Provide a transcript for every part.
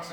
You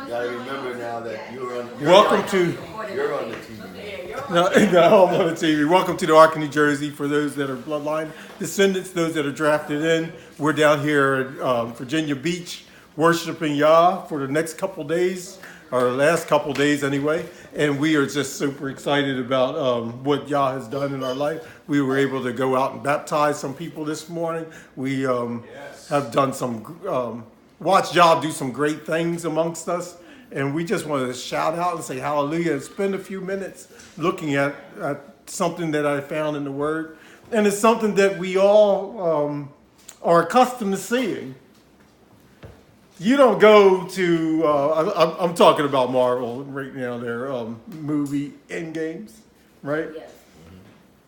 gotta remember now that you're on. You're on the TV. No, I'm on the TV. Welcome to the ARK of New Jersey. For those that are bloodline descendants, those that are drafted in, we're down here at Virginia Beach worshiping Yah for the next couple days, or last couple days anyway. And we are just super excited about what Yah has done in our life. We were able to go out and baptize some people this morning. We have done some, watched Yah do some great things amongst us. And we just want to shout out and say hallelujah and spend a few minutes looking at something that I found in the Word. And it's something that we all are accustomed to seeing. You don't go to, I'm talking about Marvel right now, their movie Endgames, right? Yes.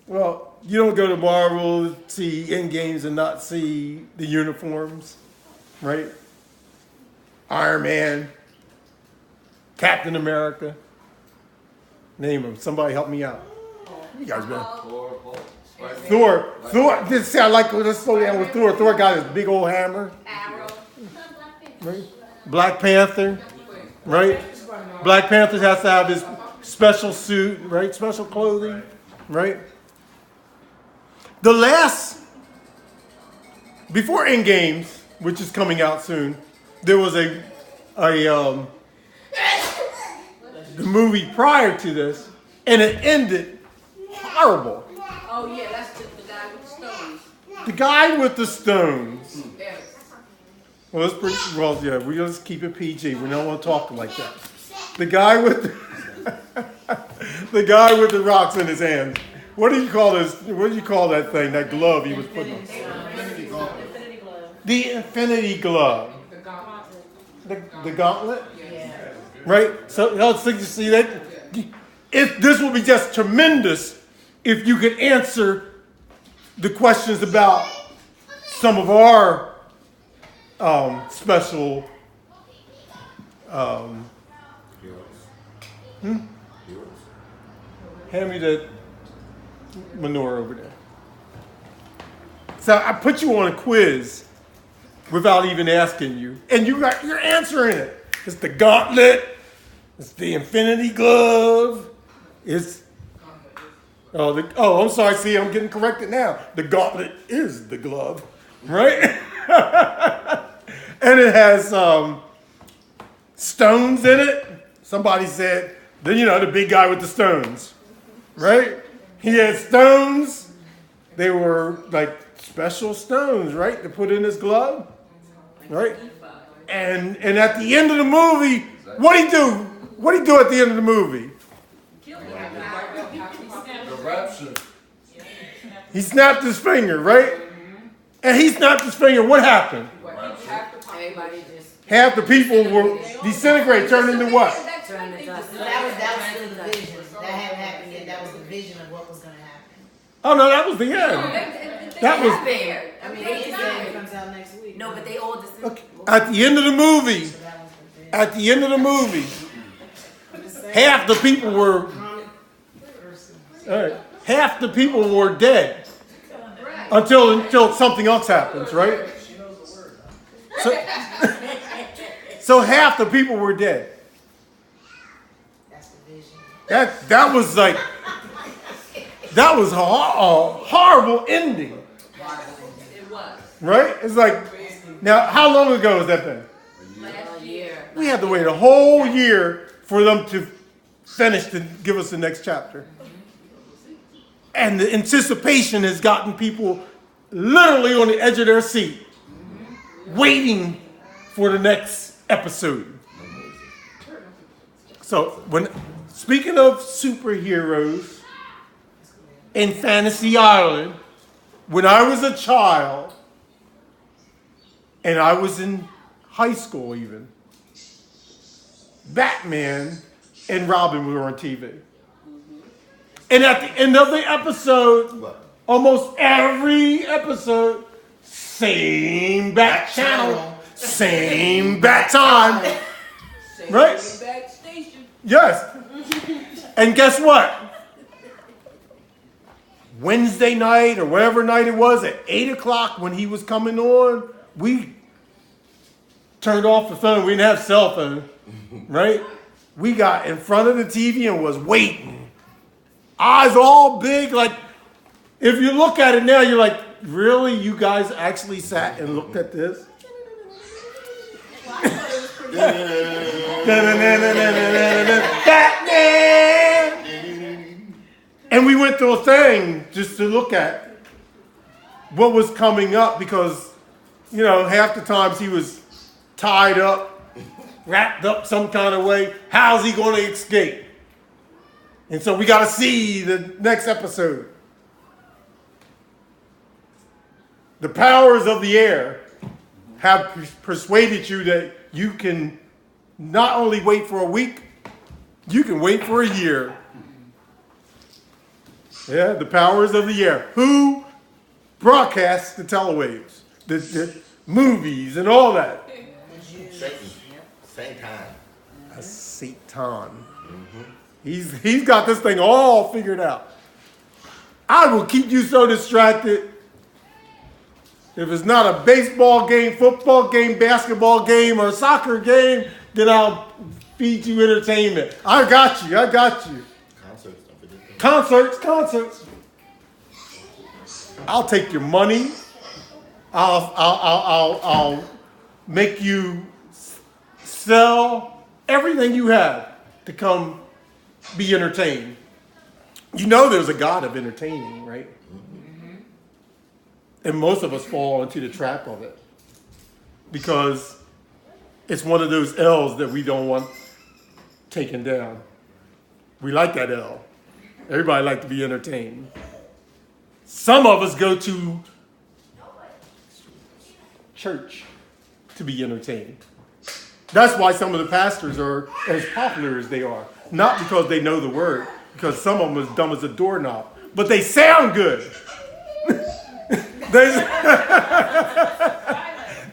Well, you don't go to Marvel, see Endgames and not see the uniforms, right? Iron Man, Captain America, name them. Somebody help me out. You guys been. Thor. This sound like, let's slow down with Thor. Thor got his big old hammer. Right? Black Panther, right? Black Panther has to have his special suit, right? Special clothing, right? The last, before Endgames, which is coming out soon, there was the movie prior to this, and it ended horrible. Oh yeah, that's the guy with the stones. The guy with the stones. Well, that's pretty, well, yeah, we just keep it PG. We don't want to talk like that. The guy with the guy with the rocks in his hand. What do you call this? What do you call that thing? That glove he was putting on. Infinity glove. The infinity glove. The gauntlet. Yeah. Right. So let's see that. If this will be just tremendous, if you could answer the questions about some of our special hand me that manure over there. So I put you on a quiz without even asking you, and you're answering it. It's the gauntlet. It's the infinity glove. It's I'm sorry. See, I'm getting corrected now. The gauntlet is the glove, right? And it has stones in it. Somebody said, the big guy with the stones, right? He had stones. They were like special stones, right, to put in his glove, right? And at the end of the movie, what'd he do? What'd he do at the end of the movie? The rapture. He snapped his finger, right? And he snapped his finger. What happened? Half the people were disintegrated, turned into what? That was the vision. That hadn't happened yet. That was the vision of what was going to happen. Oh no, that was the end. That was fair. I mean, It comes out next week. no, but they all okay. At the end of the movie. At the end of the movie, half the people were. All right, half the people were dead until something else happens, right? So half the people were dead. That's the vision. That was like, that was a horrible ending. It was. Right? It's like, now how long ago was that thing? Last year. We had to wait a whole year for them to finish to give us the next chapter. And the anticipation has gotten people literally on the edge of their seat, waiting for the next episode. So, speaking of superheroes in Fantasy Island, when I was a child, and I was in high school even, Batman and Robin were on TV. And at the end of the episode, almost every episode, same bat channel, same bat time. Right? Yes. And guess what? Wednesday night or whatever night it was at 8 o'clock when he was coming on, we turned off the phone. We didn't have cell phone, right? We got in front of the TV and was waiting. Eyes all big, like, if you look at it now, you're like, really? You guys actually sat and looked at this? Batman! And we went to a thing just to look at what was coming up because, you know, half the times he was tied up, wrapped up some kind of way. How's he going to escape? And so we got to see the next episode. The powers of the air have persuaded you that you can not only wait for a week, you can wait for a year. Yeah, the powers of the air. Who broadcasts the telewaves, the movies, and all that? Satan. Satan. A Satan. He's got this thing all figured out. I will keep you so distracted. If it's not a baseball game, football game, basketball game, or soccer game, then I'll feed you entertainment. I got you. Concerts, don't forget that. Concerts. I'll take your money. I'll make you sell everything you have to come be entertained. You know there's a God of entertaining, right? And most of us fall into the trap of it because it's one of those L's that we don't want taken down. We like that L. Everybody like to be entertained. Some of us go to church to be entertained. That's why some of the pastors are as popular as they are. Not because they know the word, because some of them are as dumb as a doorknob. But they sound good.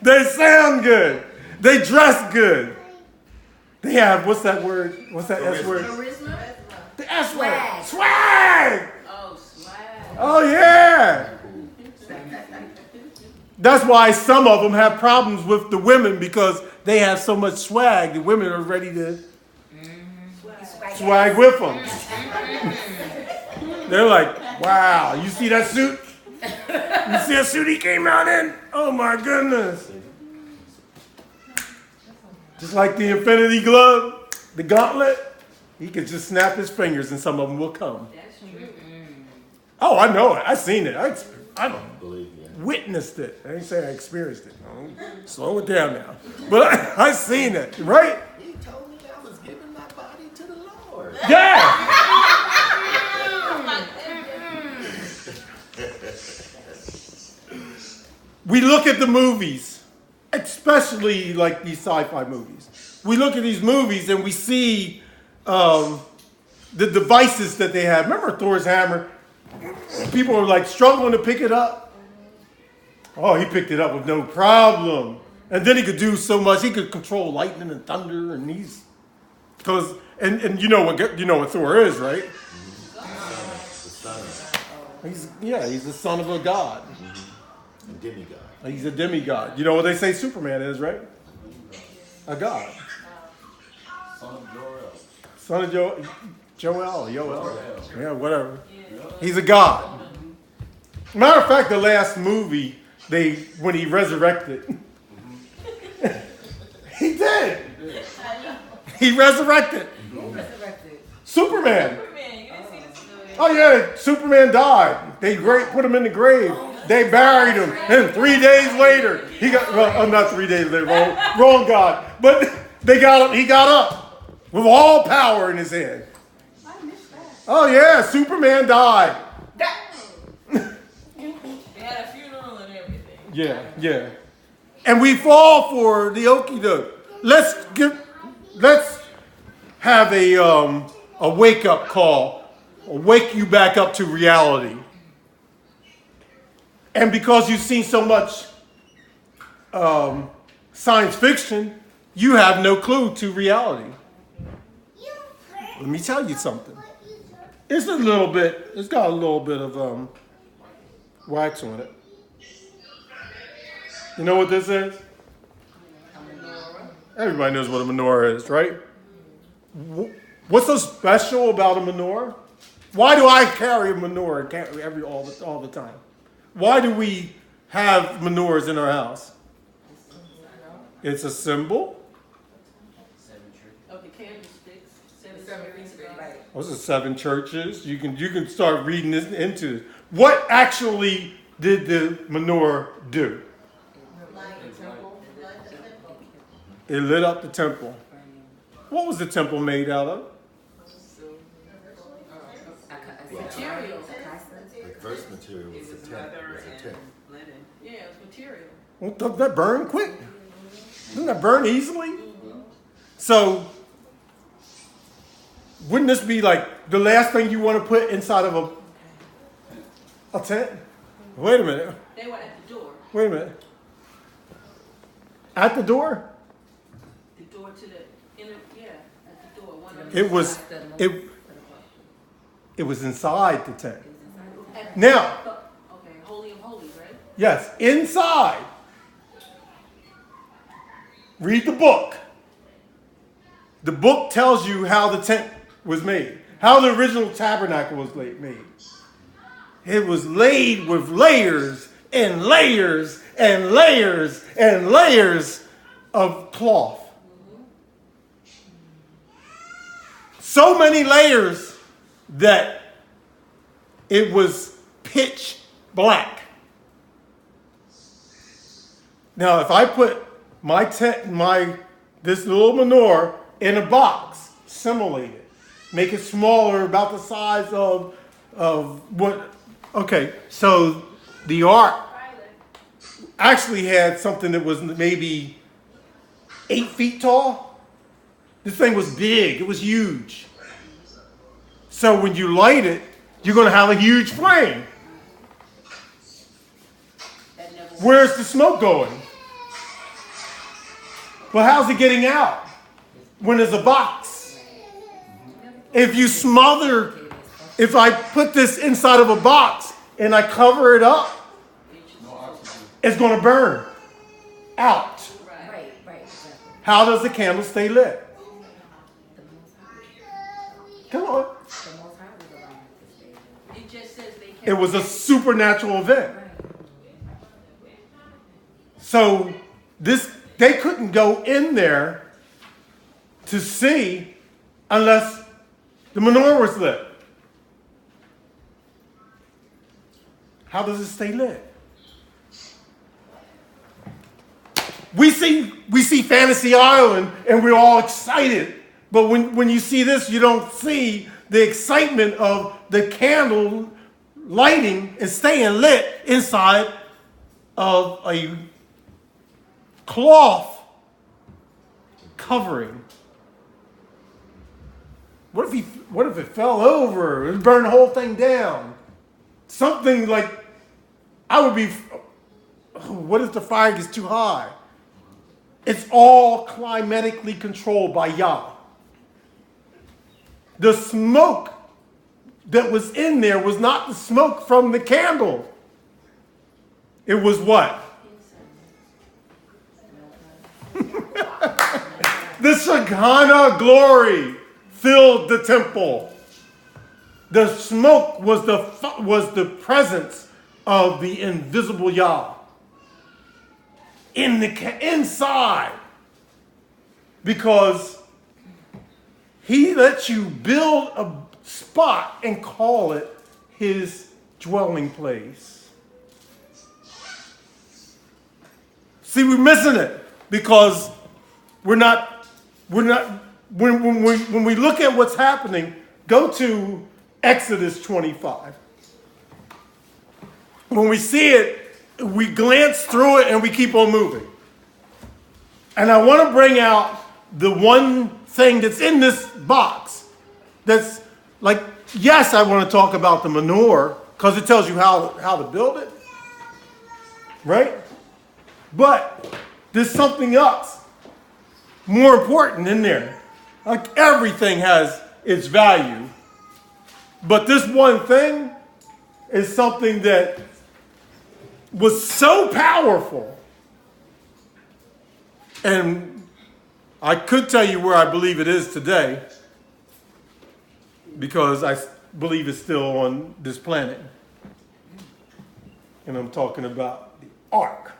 They sound good. They dress good. They have, what's that word? What's that S word? Charisma? The S word. Swag. Swag. Oh, swag. Oh, yeah. That's why some of them have problems with the women because they have so much swag. The women are ready to swag with them. They're like, wow, you see that suit? You see that suit he came out in? Oh my goodness. Just like the infinity glove, the gauntlet, he could just snap his fingers and some of them will come. Oh, I know it. I've seen it. I witnessed it. I didn't say I experienced it. No, slow it down now. But I've seen it, right? He told me I was giving my body to the Lord. Yeah. We look at the movies, especially like these sci-fi movies. We look at these movies and we see the devices that they have. Remember Thor's hammer? People are like struggling to pick it up. Oh, he picked it up with no problem. And then he could do so much. He could control lightning and thunder, and and you know what Thor is, right? He's the son of a god. A demigod. He's a demigod. You know what they say Superman is, right? A god. Son of Joel. Yeah, whatever. He's a god. Matter of fact, the last movie, when he resurrected, he did. He resurrected. Superman. Oh yeah, Superman died. They put him in the grave. They buried him, and 3 days later, he got, not 3 days later, wrong God. But they got him, he got up with all power in his hand. Oh yeah, Superman died. They had a funeral and everything. Yeah. And we fall for the okie doke. Let's have a wake up call, wake you back up to reality. And because you've seen so much science fiction, you have no clue to reality. Let me tell you something. It's got a little bit of wax on it. You know what this is? Everybody knows what a menorah is, right? What's so special about a menorah? Why do I carry a menorah all the time? Why do we have menorahs in our house? It's a symbol. Of the candlesticks. Seven. Those are 7 churches. You can start reading this into what actually did the menorah do? It lit up the temple. What was the temple made out of? Material. The first material was a tent. Yeah, it's material. Well, doesn't that burn quick? Doesn't that burn easily? So, wouldn't this be like the last thing you want to put inside of a tent? Wait a minute. They were at the door. Wait a minute. At the door? The door to the inner, at the door. It was inside the tent. Now, Okay, Holy of Holies, right? yes, inside. Read the book. The book tells you how the tent was made, how the original tabernacle was made. It was laid with layers and layers and layers and layers of cloth. So many layers that it was pitch black. Now, if I put my tent, this little menorah in a box, simulate it, make it smaller, about the size of what? Okay, so the ark actually had something that was maybe 8 feet tall. This thing was big. It was huge. So when you light it, you're going to have a huge flame. Where's the smoke going? Well, how's it getting out when there's a box? If I put this inside of a box and I cover it up, it's going to burn out. Right. How does the candle stay lit? Come on. It just says they can't. It was a supernatural event. So they couldn't go in there to see unless the menorah was lit. How does it stay lit? We see Fantasy Island and we're all excited. But when you see this, you don't see the excitement of the candle lighting and staying lit inside of a cloth covering. What if it fell over and burned the whole thing down? Something like, what if the fire gets too high? It's all climatically controlled by Yah. The smoke that was in there was not the smoke from the candle. It was what? The Shekinah glory filled the temple. The smoke was the presence of the invisible Yah inside, because he lets you build a spot and call it his dwelling place. See, we're missing it because when we look at what's happening, go to Exodus 25. When we see it, we glance through it and we keep on moving. And I want to bring out the one thing that's in this box that's like, yes, I want to talk about the menorah because it tells you how to build it, right? But there's something else more important in there. Like, everything has its value. But this one thing is something that was so powerful and I could tell you where I believe it is today, because I believe it's still on this planet. And I'm talking about the Ark.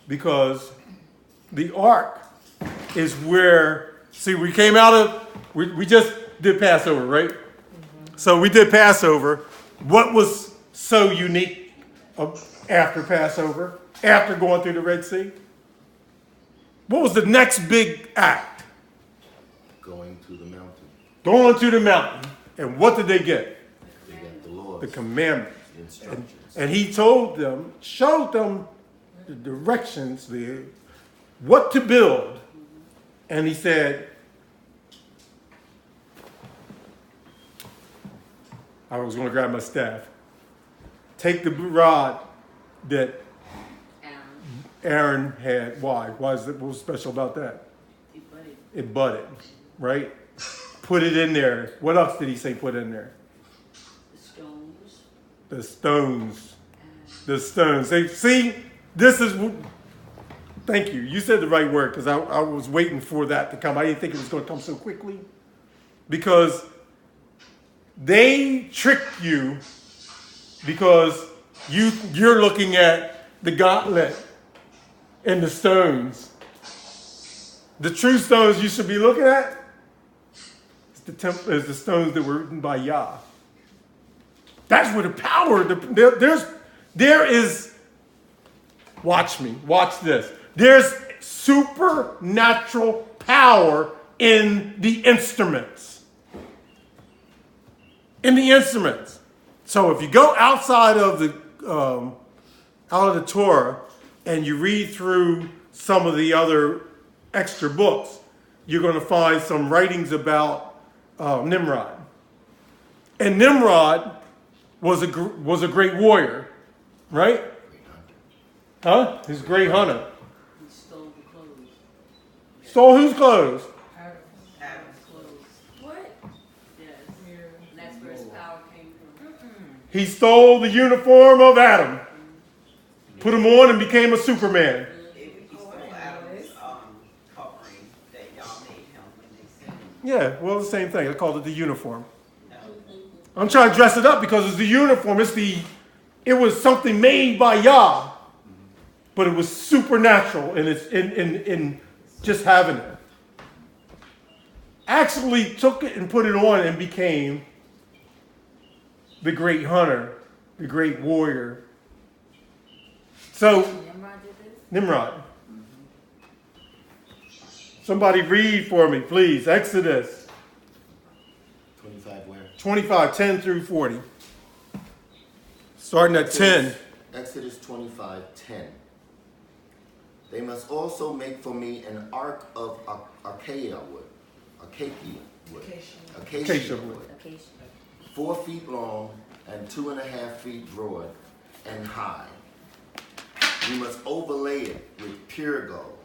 Because the Ark is where, see, we came out of, we just did Passover, right? So we did Passover. What was so unique after Passover, after going through the Red Sea? What was the next big act? Going to the mountain. Going to the mountain. And what did they get? They got the laws. The commandments. The instructions. And he told them, showed them the directions, what to build. And he said, I was going to grab my staff. Take the rod that Aaron had. Why? Why is it, what was special about that? It budded, right? Put it in there. What else did he say put in there? The stones. The stones. See, this is, thank you. You said the right word, because I was waiting for that to come. I didn't think it was going to come so quickly. Because they trick you, because you're looking at the gauntlet and the stones. The true stones you should be looking at is the stones that were written by Yah. That's where the power, there is, watch me, watch this. There's supernatural power in the instruments. In the instruments. So if you go outside of the Torah and you read through some of the other extra books, you're going to find some writings about Nimrod. And Nimrod was a great warrior, right? Huh? He's a great hunter. He stole the clothes. Stole whose clothes? Adam's clothes. What? Yes. And that's where his power came from. He stole the uniform of Adam, put him on, and became a Superman. He stole Adam's covering that y'all made him when they sinned. Yeah, well, the same thing. I called it the uniform. No. I'm trying to dress it up because it's the uniform. It was something made by Yah, but it was supernatural in just having it. Actually took it and put it on and became the great hunter, the great warrior. So, Nimrod did this? Nimrod. Somebody read for me, please. Exodus 25 where? 25, 10 through 40. Starting at 10. Exodus 25:10. They must also make for me an ark of acacia wood. Acacia wood. Acacia wood. Okay. 4 feet long and 2.5 feet broad and high. You must overlay it with pure gold,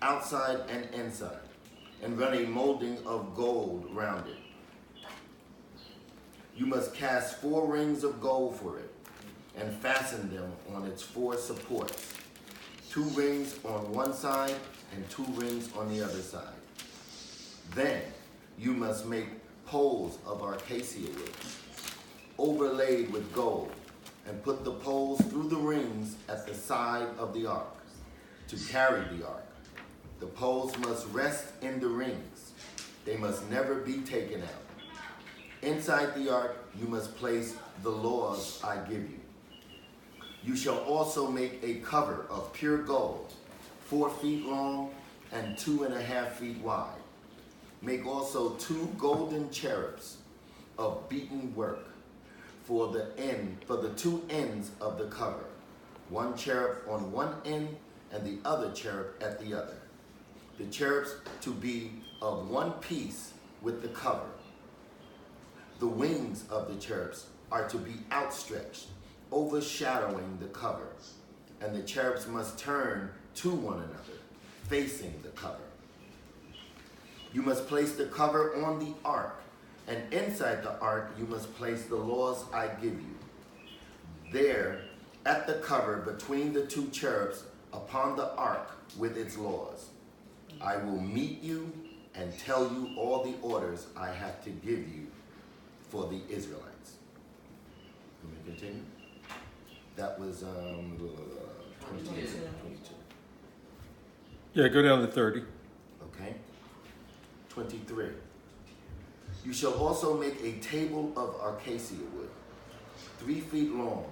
outside and inside, and run a molding of gold round it. You must cast 4 rings of gold for it, and fasten them on its 4 supports, 2 rings on one side and 2 rings on the other side. Then you must make poles of acacia wood, overlaid with gold, and put the poles through the rings at the side of the ark to carry the ark. The poles must rest in the rings. They must never be taken out. Inside the ark you must place the laws I give you. You shall also make a cover of pure gold, 4 feet long and 2.5 feet wide. Make also 2 golden cherubs of beaten work for the 2 ends of the cover, 1 cherub on one end and the other cherub at the other. The cherubs to be of one piece with the cover. The wings of the cherubs are to be outstretched, overshadowing the cover, and the cherubs must turn to one another, facing the cover. You must place the cover on the ark, and inside the ark you must place the laws I give you. There, at the cover between the 2 cherubs, upon the ark with its laws. I will meet you and tell you all the orders I have to give you for the Israelites. Let me continue. That was 22. Yeah, go down to 30. Okay. 23. You shall also make a table of acacia wood, 3 feet long,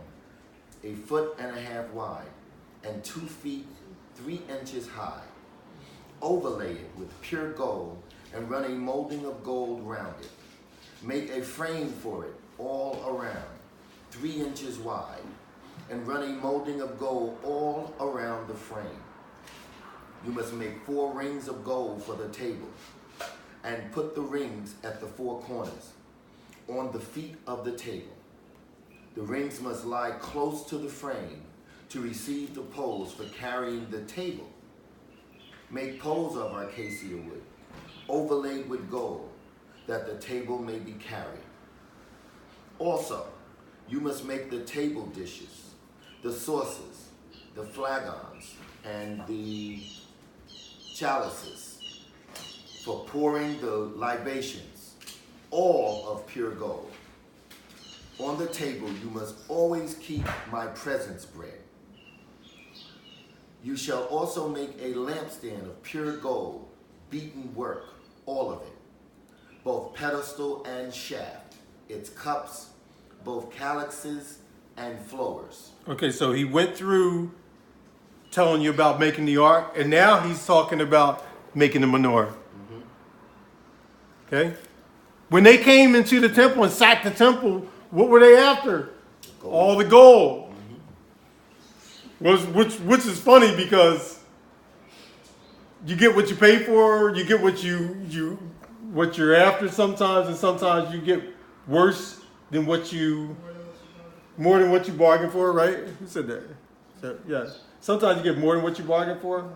1.5 feet wide, and 2 feet 3 inches high. Overlay it with pure gold and run a molding of gold round it. Make a frame for it all around, 3 inches wide, and run a molding of gold all around the frame. You must make 4 rings of gold for the table, and put the rings at the 4 corners, on the feet of the table. The rings must lie close to the frame to receive the poles for carrying the table. Make poles of acacia wood, overlaid with gold, that the table may be carried. Also, you must make the table dishes, the saucers, the flagons, and the chalices for pouring the libations, all of pure gold. On the table you must always keep my presence bread. You shall also make a lampstand of pure gold, beaten work, all of it, both pedestal and shaft, its cups, both calyxes and flowers. Okay, so he went through telling you about making the ark, and now he's talking about making the menorah. Okay? When they came into the temple and sacked the temple, what were they after? Gold. All the gold. Which is funny because you get what you pay for, you get what what you're after sometimes, and sometimes you get worse than more than what you bargained for, right? Who said that? So, yeah. Sometimes you get more than what you bargained for.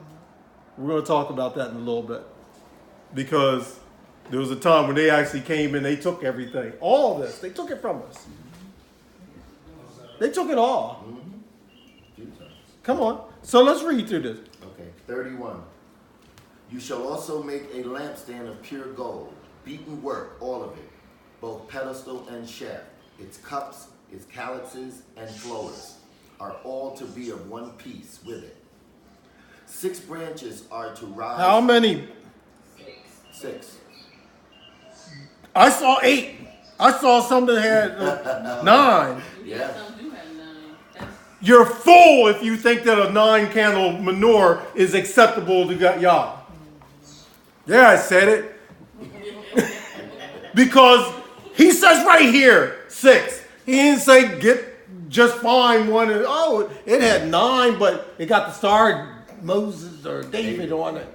We're going to talk about that in a little bit. Because there was a time when they actually came and they took everything. All this. They took it from us. They took it all. Come on. So let's read through this. Okay, 31. You shall also make a lampstand of pure gold, beaten work, all of it, both pedestal and shaft. Its cups, its calyxes, and flowers are all to be of one piece with it. 6 branches are to rise. How many? 6. I saw 8. I saw some that had 9. Yeah. Some do have 9. That's You're full if you think that a 9-candle menorah is acceptable to Yah. Yeah, I said it. Because he says right here, 6. He didn't say just find one. Oh, it had 9, but it got the star Moses or David on it.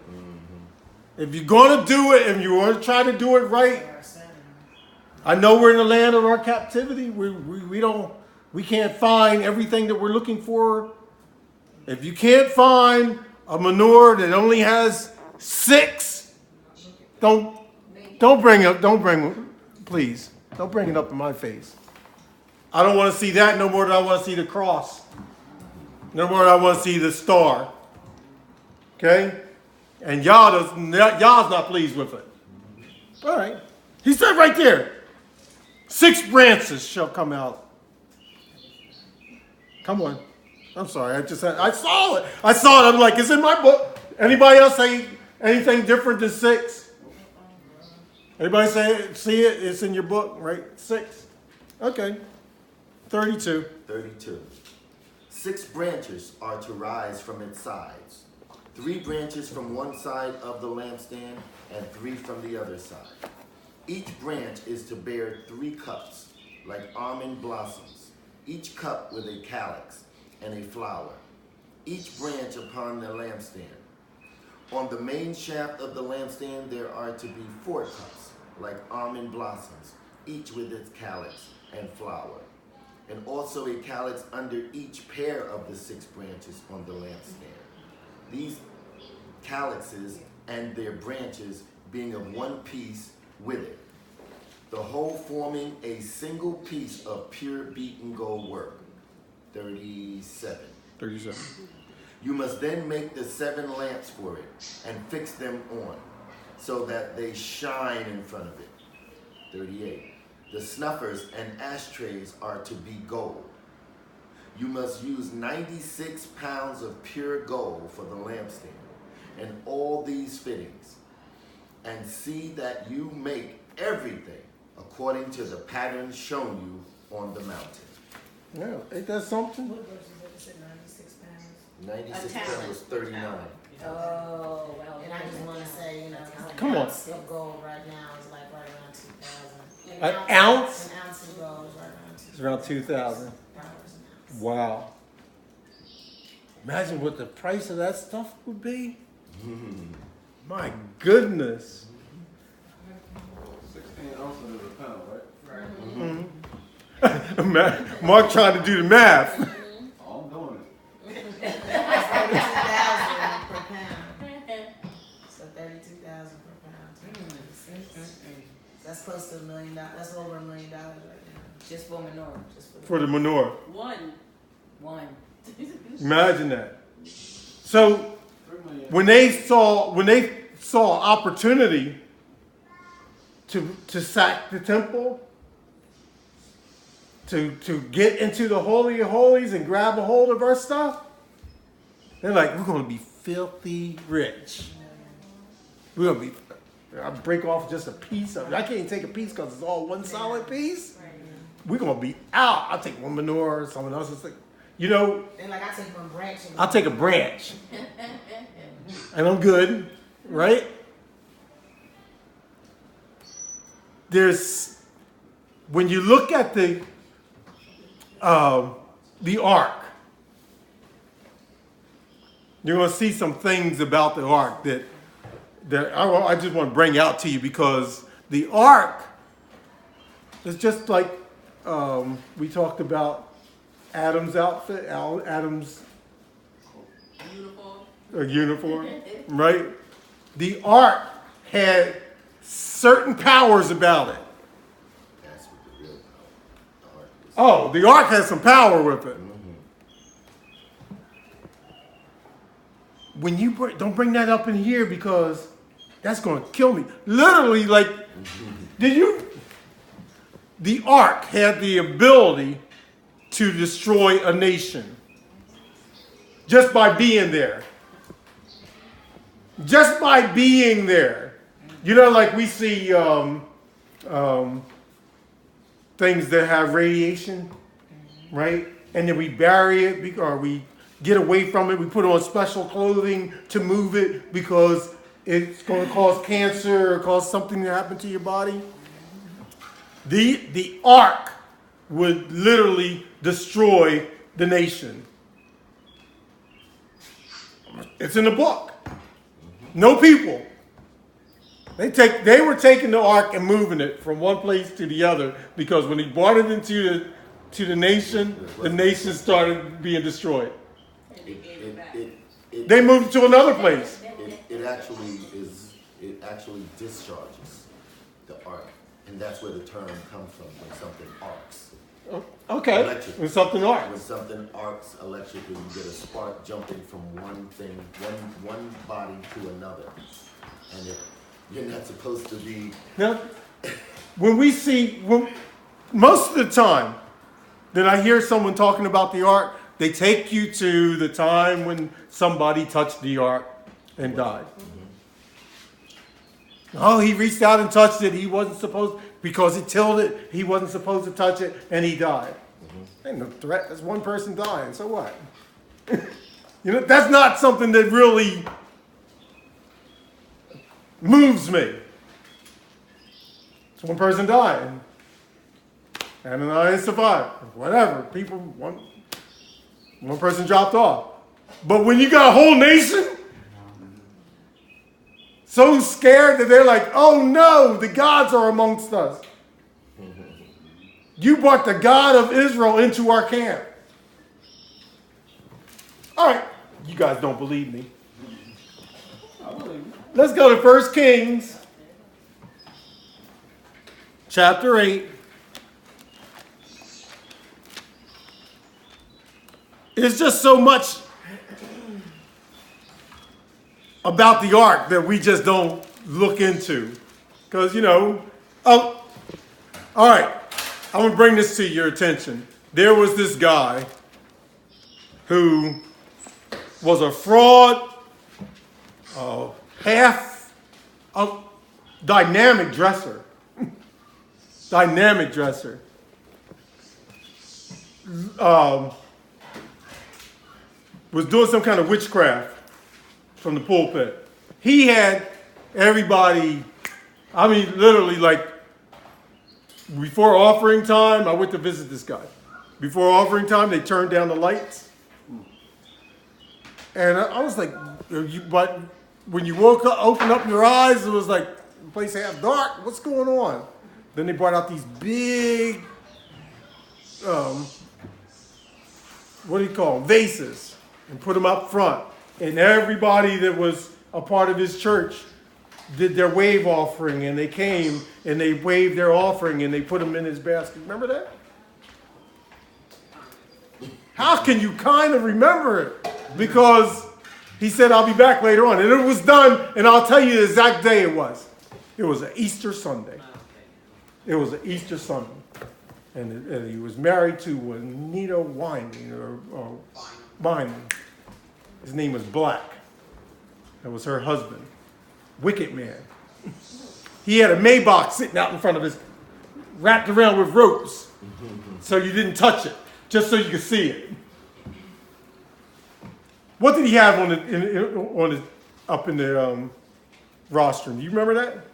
If you're going to do it, and you want to try to do it right, I know we're in the land of our captivity. We can't find everything that we're looking for. If you can't find a menorah that only has 6, don't bring please, don't bring it up in my face. I don't want to see that no more than I want to see the cross. No more than I want to see the star. Okay? And Yah's not pleased with it. All right. He said right there, 6 branches shall come out. Come on. I'm sorry. I saw it. I'm like, it's in my book. Anybody else say anything different than 6? Everybody see it? It's in your book, right? 6. Okay. 32. 32. 6 branches are to rise from its sides. 3 branches from one side of the lampstand and 3 from the other side. Each branch is to bear 3 cups, like almond blossoms, each cup with a calyx and a flower, each branch upon the lampstand. On the main shaft of the lampstand there are to be 4 cups, like almond blossoms, each with its calyx and flower, and also a calyx under each pair of the 6 branches on the lampstand. These calyxes and their branches being of one piece with it, the whole forming a single piece of pure beaten gold work. 37. You must then make the 7 lamps for it and fix them on, so that they shine in front of it. 38. The snuffers and ashtrays are to be gold. You must use 96 pounds of pure gold for the lampstand and all these fittings, and see that you make everything according to the pattern shown you on the mountain. Yeah, ain't that something? What verse is it? It said 96 pounds. 96 A talent. pounds was 39. Oh, well. And I just want to say, you know, Come an on. ounce of gold right now is like right around 2,000. An ounce? An ounce of gold is right around 2,000. It's around 2,000. Wow. Imagine what the price of that stuff would be. My goodness. 16 ounces is a pound, right? Mm-hmm. Mark trying to do the math. Oh, I'm doing it. That's 32,000 per pound. So 32,000 per pound. That's close to $1 million. That's over $1 million right now. Just for menorah. Just For the menorah. One. Imagine that. So 3 million. when they saw opportunity to sack the temple, to get into the Holy of Holies and grab a hold of our stuff, they're like, we're going to be filthy rich. We're going to be, I'll break off just a piece of it. I can't take a piece because it's all one solid piece. We're going to be out. I'll take one menorah, someone else is like, you know, And like I take one branch. I'll take a branch. And I'm good, right? There's, when you look at the ark, you're going to see some things about the ark that I just want to bring out to you, because the ark is just like we talked about Adam's outfit, Adam's uniform, right? The ark had certain powers about it. That's what the real power is. Oh, the ark has some power with it. When you don't bring that up in here, because that's going to kill me. Literally, like, the ark had the ability to destroy a nation just by being there. Just by being there. You know, like we see things that have radiation, right? And then we bury it, or we get away from it. We put on special clothing to move it because it's going to cause cancer or cause something to happen to your body. The ark would literally destroy the nation. It's in the book. No people. They were taking the ark and moving it from one place to the other, because when he brought it into the nation started being destroyed. They moved to another place. It actually discharges the arc, and that's where the term comes from, when something arcs. Okay. Electric. When something arcs. When something arcs electrically, you get a spark jumping from one thing, one body to another. And you're not supposed to be. Now, most of the time that I hear someone talking about the ark, they take you to the time when somebody touched the ark and died. Oh, he reached out and touched it. He wasn't supposed, because it tilted, he wasn't supposed to touch it, and he died. Ain't no threat. That's one person dying. So what? You know, that's not something that really moves me. It's one person dying. Ananias survived. Whatever. People, one person dropped off. But when you got a whole nation so scared that they're like, oh no, the gods are amongst us. You brought the God of Israel into our camp. All right. You guys don't believe me. I believe you. Let's go to 1 Kings chapter 8. It's just so much about the ark that we just don't look into. Because, oh, all right, I'm going to bring this to your attention. There was this guy who was a fraud, half a dynamic dresser. Dynamic dresser. Was doing some kind of witchcraft from the pulpit. He had everybody, I mean, literally, like, before offering time, I went to visit this guy. Before offering time, they turned down the lights. And I was like, but when you woke up, opened up your eyes, it was like, the place half dark. What's going on? Then they brought out these big, what do you call them, vases, and put them up front. And everybody that was a part of his church did their wave offering, and they came and they waved their offering and they put them in his basket. Remember that? How can you kind of remember it? Because he said, I'll be back later on. And it was done, and I'll tell you the exact day it was. It was an Easter Sunday. It was an Easter Sunday. And he was married to Anita Winding, or Binding. His name was Black. That was her husband. Wicked man. He had a Maybach sitting out in front of his, wrapped around with ropes. So you didn't touch it, just so you could see it. What did he have up in the rostrum? Do you remember that?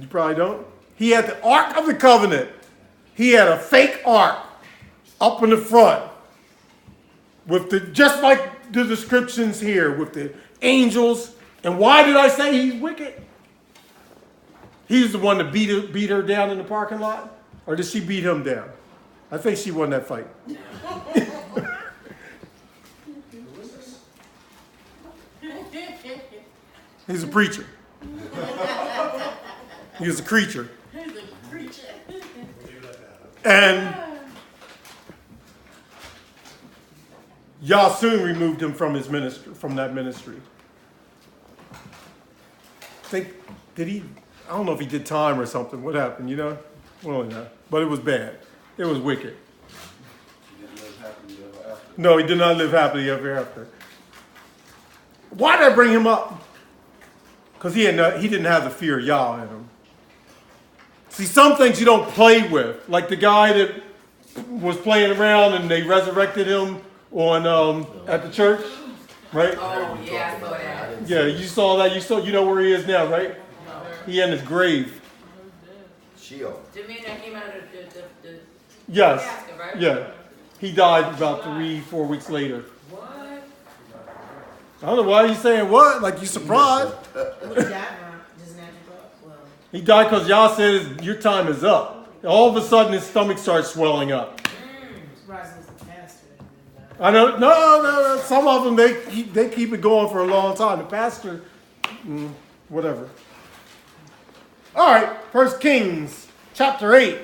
You probably don't. He had the Ark of the Covenant. He had a fake ark up in the front, with just like the descriptions here, with the angels. And why did I say he's wicked? He's the one that beat her down in the parking lot, or did she beat him down? I think she won that fight. He's a preacher. He was a creature. And Yah soon removed him from his ministry, from that ministry. I don't know if he did time or something. What happened, Well, but it was bad. It was wicked. He didn't live happily ever after. No, he did not live happily ever after. Why did I bring him up? Because he didn't have the fear of Yah in him. See, some things you don't play with. Like the guy that was playing around and they resurrected him at the church, right? Oh, yeah, I saw that. Yeah, you saw that. You know where he is now, right? He in his grave. Sheol. Do you mean that came out of the Yes. casket, right? Yeah. He died about 3-4 weeks later. What? I don't know why you saying what? Like you surprised. What he died from? Just natural thought? Well, He died because Yah says your time is up. All of a sudden his stomach starts swelling up. surprised it was the pastor that didn't die. I know. No. Some of them they keep it going for a long time. The pastor, whatever. All right, 1 Kings chapter 8.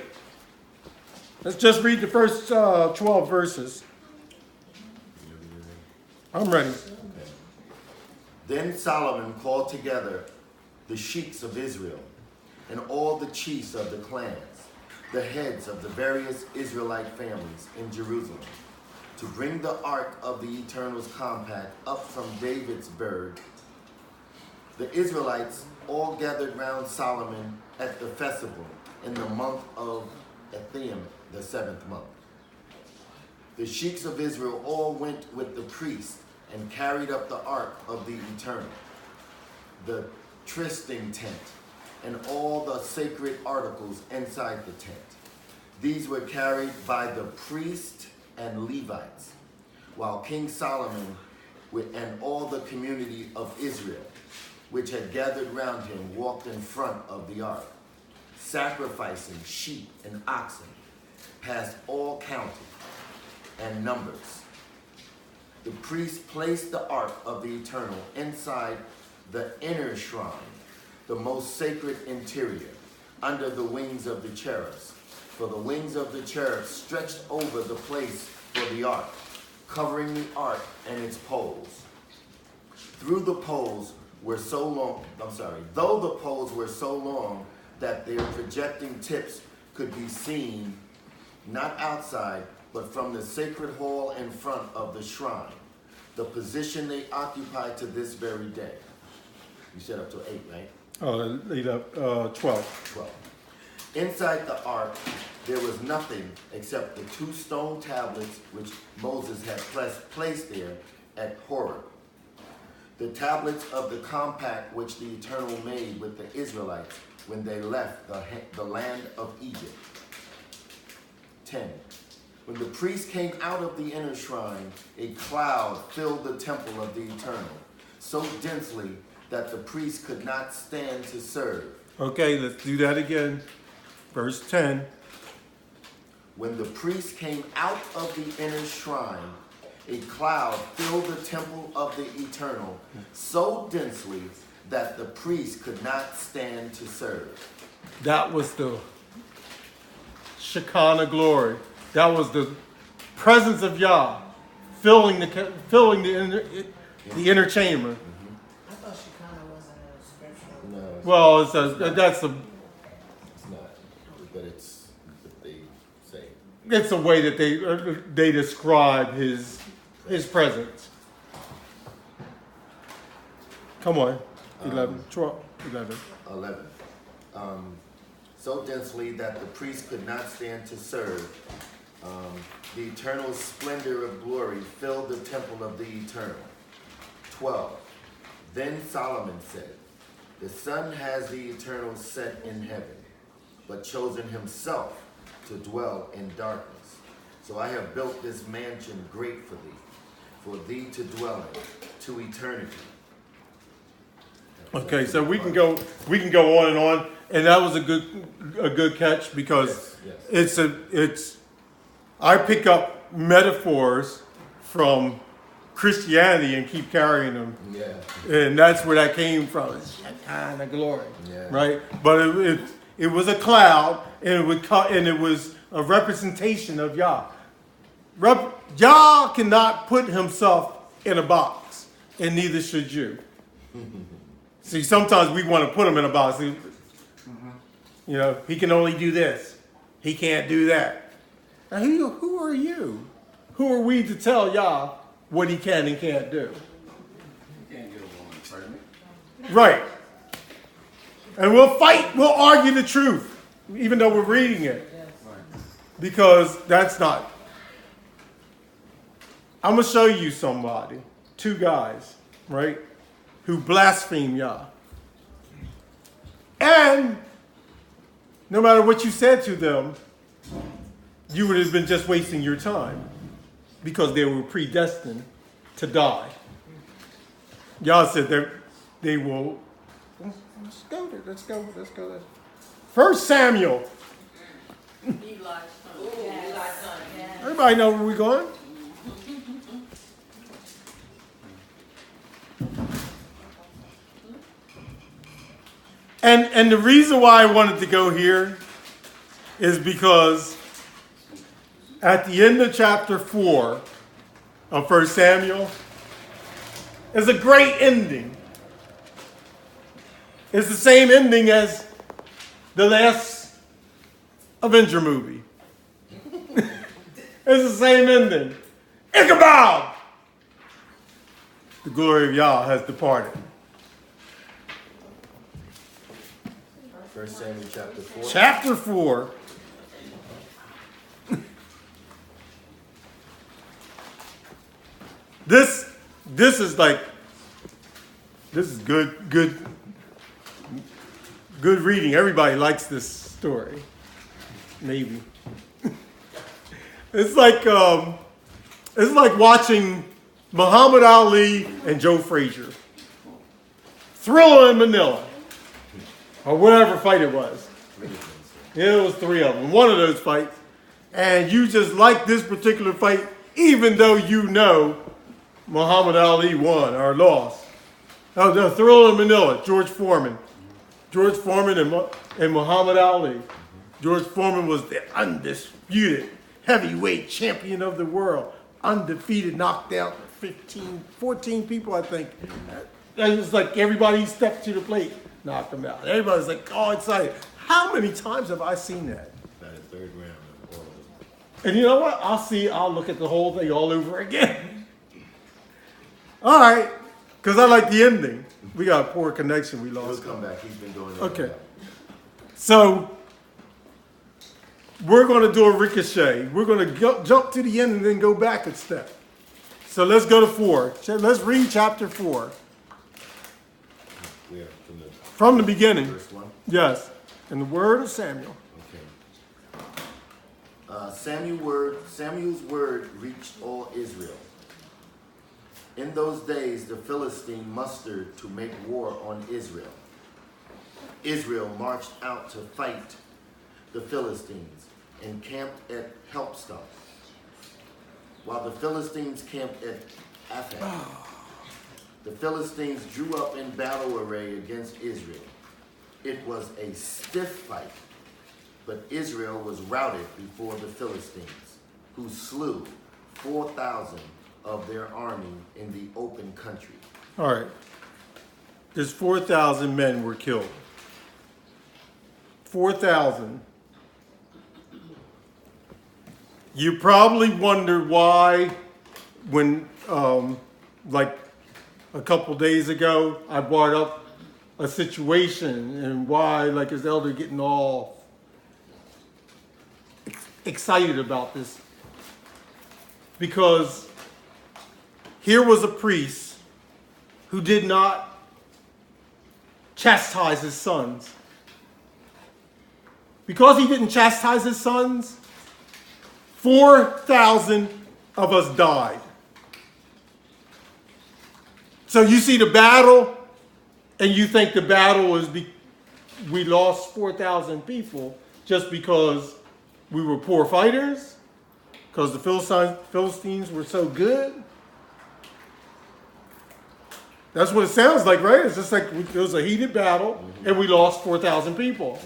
Let's just read the first 12 verses. I'm ready. Then Solomon called together the sheiks of Israel and all the chiefs of the clans, the heads of the various Israelite families in Jerusalem, to bring the ark of the Eternal's compact up from David's burg. The Israelites all gathered round Solomon at the festival in the month of Ethaim, the 7th month. The sheiks of Israel all went with the priests and carried up the ark of the Eternal, the trysting tent, and all the sacred articles inside the tent. These were carried by the priests and Levites, while King Solomon and all the community of Israel, which had gathered round him, walked in front of the ark, sacrificing sheep and oxen, past all counting and numbers. The priest placed the ark of the Eternal inside the inner shrine, the most sacred interior, under the wings of the cherubs. For the wings of the cherubs stretched over the place for the ark, covering the ark and its poles. Though the poles were so long that their projecting tips could be seen not outside, but from the sacred hall in front of the shrine, the position they occupy to this very day. You said up to 8, right? Lead up 12. 12. Inside the ark, there was nothing except the 2 stone tablets which Moses had placed there at Horeb. The tablets of the compact which the Eternal made with the Israelites when they left the land of Egypt. 10. When the priest came out of the inner shrine, a cloud filled the temple of the Eternal, so densely that the priest could not stand to serve. Okay, let's do that again. Verse 10. When the priest came out of the inner shrine, a cloud filled the temple of the Eternal so densely that the priest could not stand to serve. That was the Shekinah glory. That was the presence of Yah filling the inner chamber. I thought Shekinah wasn't a scriptural. No, Well, it's not. But it's what they say. it's a way that they describe his presence. Come on, 11, 12, 11. 11. So densely that the priest could not stand to serve. The eternal splendor of glory filled the temple of the Eternal. 12. Then Solomon said, the sun has the Eternal set in heaven, but chosen himself to dwell in darkness. So I have built this mansion great for thee to dwell in, to eternity. Okay, so we can go on, and that was a good catch because Yes. it's I pick up metaphors from Christianity and keep carrying them, Yeah. and that's where that came from. It's kind of glory, Yeah. right? But it was a cloud, and it was a representation of Yah. Yah cannot put himself in a box, and neither should you. See, sometimes we want to put him in a box. You know, he can only do this. He can't do that. Now, who are you? Who are we to tell Yah what he can and can't do? You can't get a woman pregnant. Right. And we'll argue the truth, even though we're reading it. Because that's not. I'm going to show you somebody, 2 guys, right, who blaspheme Yah. And no matter what you said to them, you would have been just wasting your time because they were predestined to die. Yah said they will. Let's go there. Let's go there. 1 Samuel. Eli's son. Ooh, Eli's son. Everybody know where we're going? And the reason why I wanted to go here is because at the end of chapter 4 of 1 Samuel is a great ending. It's the same ending as the last Avenger movie. It's the same ending. Ichabod! The glory of Yah has departed. 1 Samuel chapter 4. Chapter 4. This is good reading. Everybody likes this story. Maybe. It's like watching Muhammad Ali and Joe Frazier. Thriller in Manila. Or whatever fight it was. It was 3 of them. One of those fights. And you just like this particular fight, even though you know Muhammad Ali won or lost. Oh, the Thriller in Manila, George Foreman. George Foreman and Muhammad Ali. George Foreman was the undisputed heavyweight champion of the world. Undefeated, knocked out, 15, 14 people, I think. And it's like everybody stepped to the plate, knocked them out. Everybody's like, oh, excited. How many times have I seen that? About a third round of all of them. And you know what? I'll look at the whole thing all over again. All right, because I like the ending. We got a poor connection. We He'll lost. come back. He's been doing it. Okay. So we're going to do a ricochet. We're going to jump to the end and then go back a step. So let's go to 4. Let's read chapter 4 Where? from the beginning. First one? Yes, in the word of Samuel. Okay. Samuel's word reached all Israel. In those days, the Philistine mustered to make war on Israel. Israel marched out to fight the Philistines and camped at Helpstone, while the Philistines camped at Aphek. The Philistines drew up in battle array against Israel. It was a stiff fight, but Israel was routed before the Philistines, who slew 4,000 of their army in the open country. All right. There's 4,000 men were killed. 4,000. You probably wondered why when, like a couple days ago, I brought up a situation and why, like, his elder getting all excited about this. Because here was a priest who did not chastise his sons. Because he didn't chastise his sons, 4,000 of us died. So you see the battle, and you think the battle is we lost 4,000 people just because we were poor fighters? Because the Philistines were so good? That's what it sounds like, right? It's just like it was a heated battle, and we lost 4,000 people.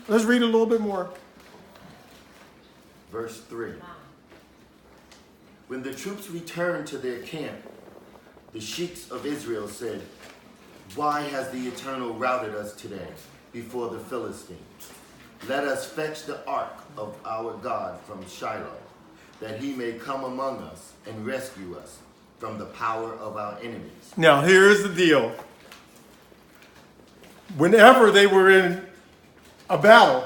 Let's read a little bit more. Verse 3. When the troops returned to their camp, the sheiks of Israel said, "Why has the Eternal routed us today before the Philistines? Let us fetch the ark of our God from Shiloh, that he may come among us and rescue us from the power of our enemies." Now, here's the deal. Whenever they were in a battle,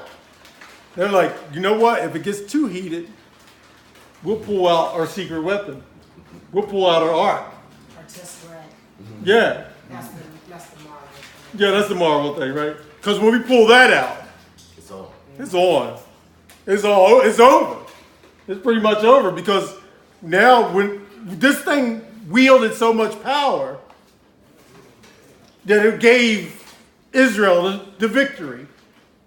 they're like, you know what? If it gets too heated, we'll pull out our secret weapon. We'll pull out our ark. Or Tesseract. Yeah. That's the Marvel. Yeah, that's the Marvel thing, right? Because when we pull that out, It's on. it's on. It's over. It's pretty much over because now when this thing wielded so much power that it gave Israel the victory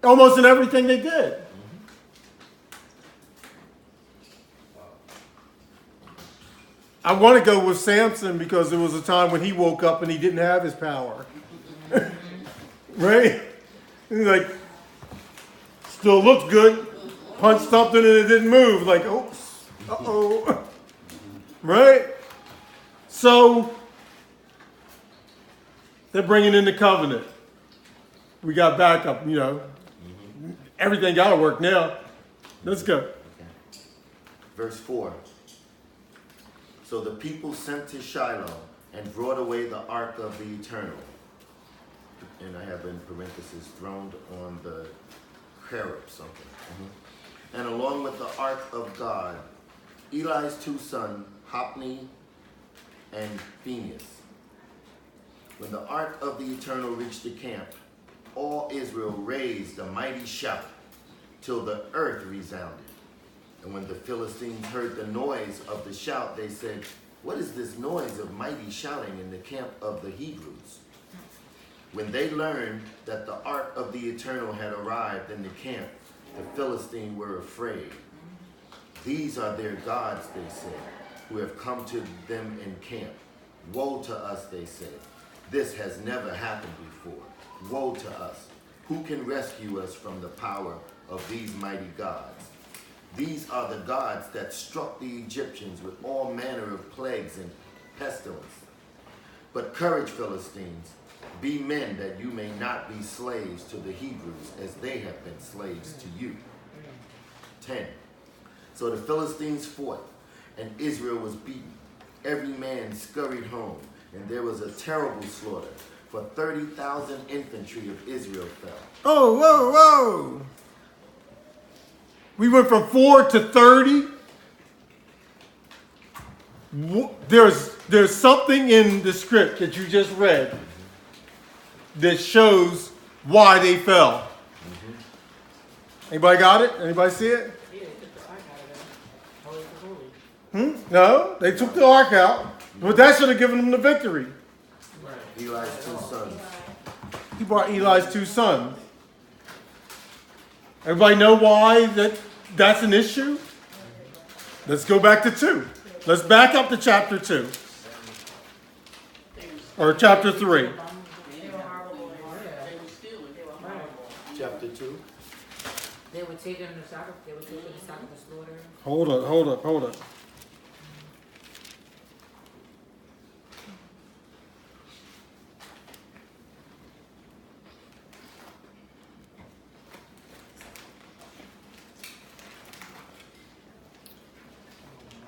almost in everything they did. I want to go with Samson because there was a time when he woke up and he didn't have his power. Right? He's like, still looks good. Punched something and it didn't move. Like, oops. Uh-oh. Right? So, they're bringing in the covenant. We got backup, you know. Everything got to work now. Let's go. Okay. Verse 4. So the people sent to Shiloh and brought away the ark of the Eternal. And I have in parentheses, throned on the cherub, something. And along with the ark of God, Eli's 2 sons, Hophni and Phinehas. When the ark of the Eternal reached the camp, all Israel raised a mighty shout till the earth resounded. And when the Philistines heard the noise of the shout, they said, "What is this noise of mighty shouting in the camp of the Hebrews?" When they learned that the ark of the Eternal had arrived in the camp, the Philistines were afraid. "These are their gods," they said, "who have come to them in camp. Woe to us," they said. "This has never happened before. Woe to us. Who can rescue us from the power of these mighty gods?" These are the gods that struck the Egyptians with all manner of plagues and pestilence. But courage, Philistines, be men that you may not be slaves to the Hebrews as they have been slaves to you. 10. So the Philistines fought, and Israel was beaten. Every man scurried home, and there was a terrible slaughter, for 30,000 infantry of Israel fell. Oh, whoa, whoa. We went from 4 to 30. There's something in the script that you just read that shows why they fell. Anybody got it? Anybody see it? Yeah, they took the ark out of there. Holy for holy. No, they took the ark out, but that should have given them the victory. Eli's 2 sons. He brought Eli's 2 sons. Everybody know why that's an issue? Let's go back to 2. Let's back up to chapter 2. Or chapter 3. They were horrible. They were stealing. They were horrible. Chapter 2. They were taking the sacrifice. They were taking the sacrifice slaughter. Hold up.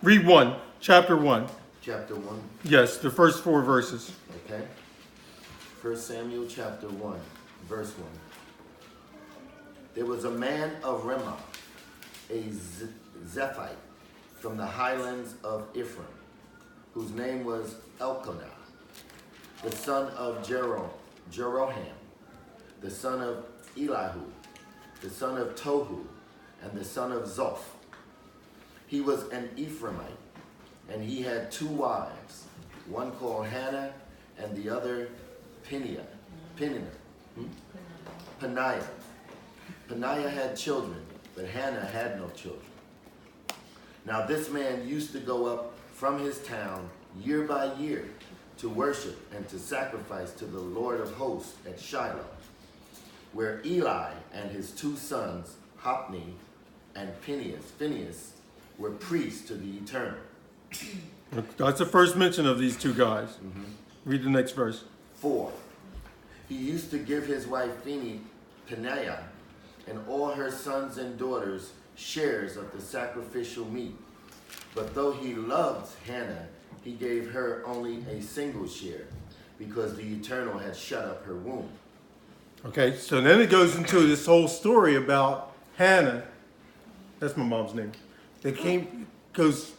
Read 1, chapter 1. Chapter 1. Yes, the first 4 verses. Okay. 1 Samuel chapter 1, verse 1. There was a man of Ramah, a Zephite, from the highlands of Ephraim, whose name was Elkanah, the son of Jeroham, the son of Elihu, the son of Tohu, and the son of Zoph. He was an Ephraimite, and he had 2 wives, one called Hannah and the other Peninnah. Peninnah had children, but Hannah had no children. Now this man used to go up from his town year by year to worship and to sacrifice to the Lord of hosts at Shiloh, where Eli and his 2 sons, Hophni and Phinehas, were priests to the Eternal. That's the first mention of these 2 guys. Read the next verse. 4. He used to give his wife Peninnah and all her sons and daughters shares of the sacrificial meat. But though he loved Hannah, he gave her only a single share, because the Eternal had shut up her womb. Okay, so then it goes into this whole story about Hannah. That's my mom's name. Goes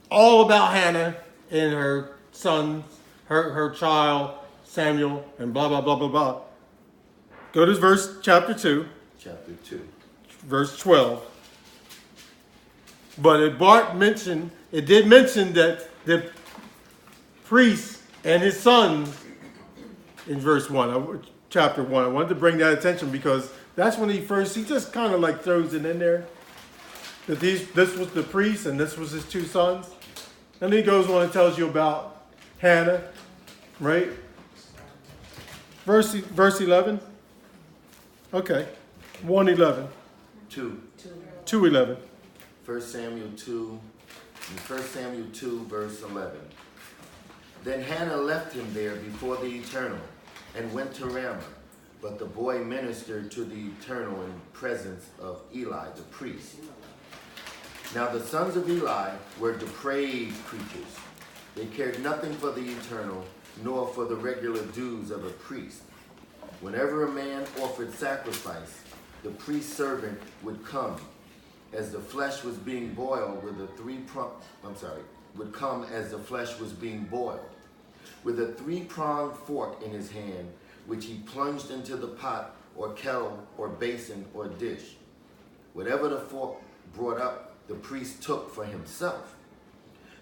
all about Hannah and her son, her child, Samuel, and blah, blah, blah, blah, blah. Go to chapter 2. Chapter 2. Verse 12. But it did mention that the priest and his sons in verse 1, chapter 1. I wanted to bring that attention because that's when he just kind of like throws it in there. That this was the priest and this was his 2 sons. And he goes on and tells you about Hannah, right? Verse 11. Okay. 1:11. 2. 2:11. 1 Samuel 2, in 1 Samuel 2, verse 11. Then Hannah left him there before the Eternal and went to Ramah. But the boy ministered to the Eternal in presence of Eli the priest. Now the sons of Eli were depraved creatures. They cared nothing for the Eternal, nor for the regular dues of a priest. Whenever a man offered sacrifice, the priest's servant would come as the flesh was being boiled with a three-pronged fork in his hand, which he plunged into the pot or kettle or basin or dish. Whatever the fork brought up, the priest took for himself.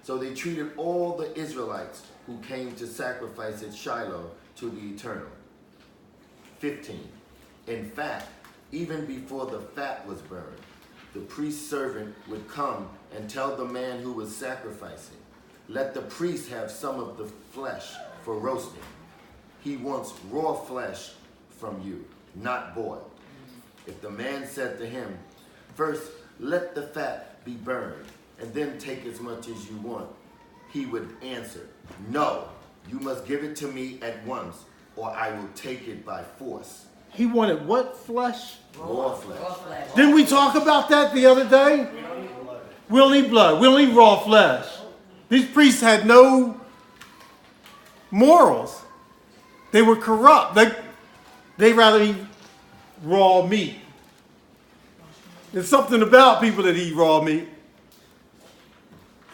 So they treated all the Israelites who came to sacrifice at Shiloh to the Eternal. 15. In fact, even before the fat was burned, the priest's servant would come and tell the man who was sacrificing, "Let the priest have some of the flesh for roasting. He wants raw flesh from you, not boiled." If the man said to him, "First, let the fat be burned, and then take as much as you want. He would answer, no, you must give it to me at once, or I will take it by force. He wanted what flesh? Raw flesh. Didn't we talk about that the other day? We don't need blood. We don't need raw flesh. These priests had no morals. They were corrupt. They rather eat raw meat. There's something about people that eat raw meat.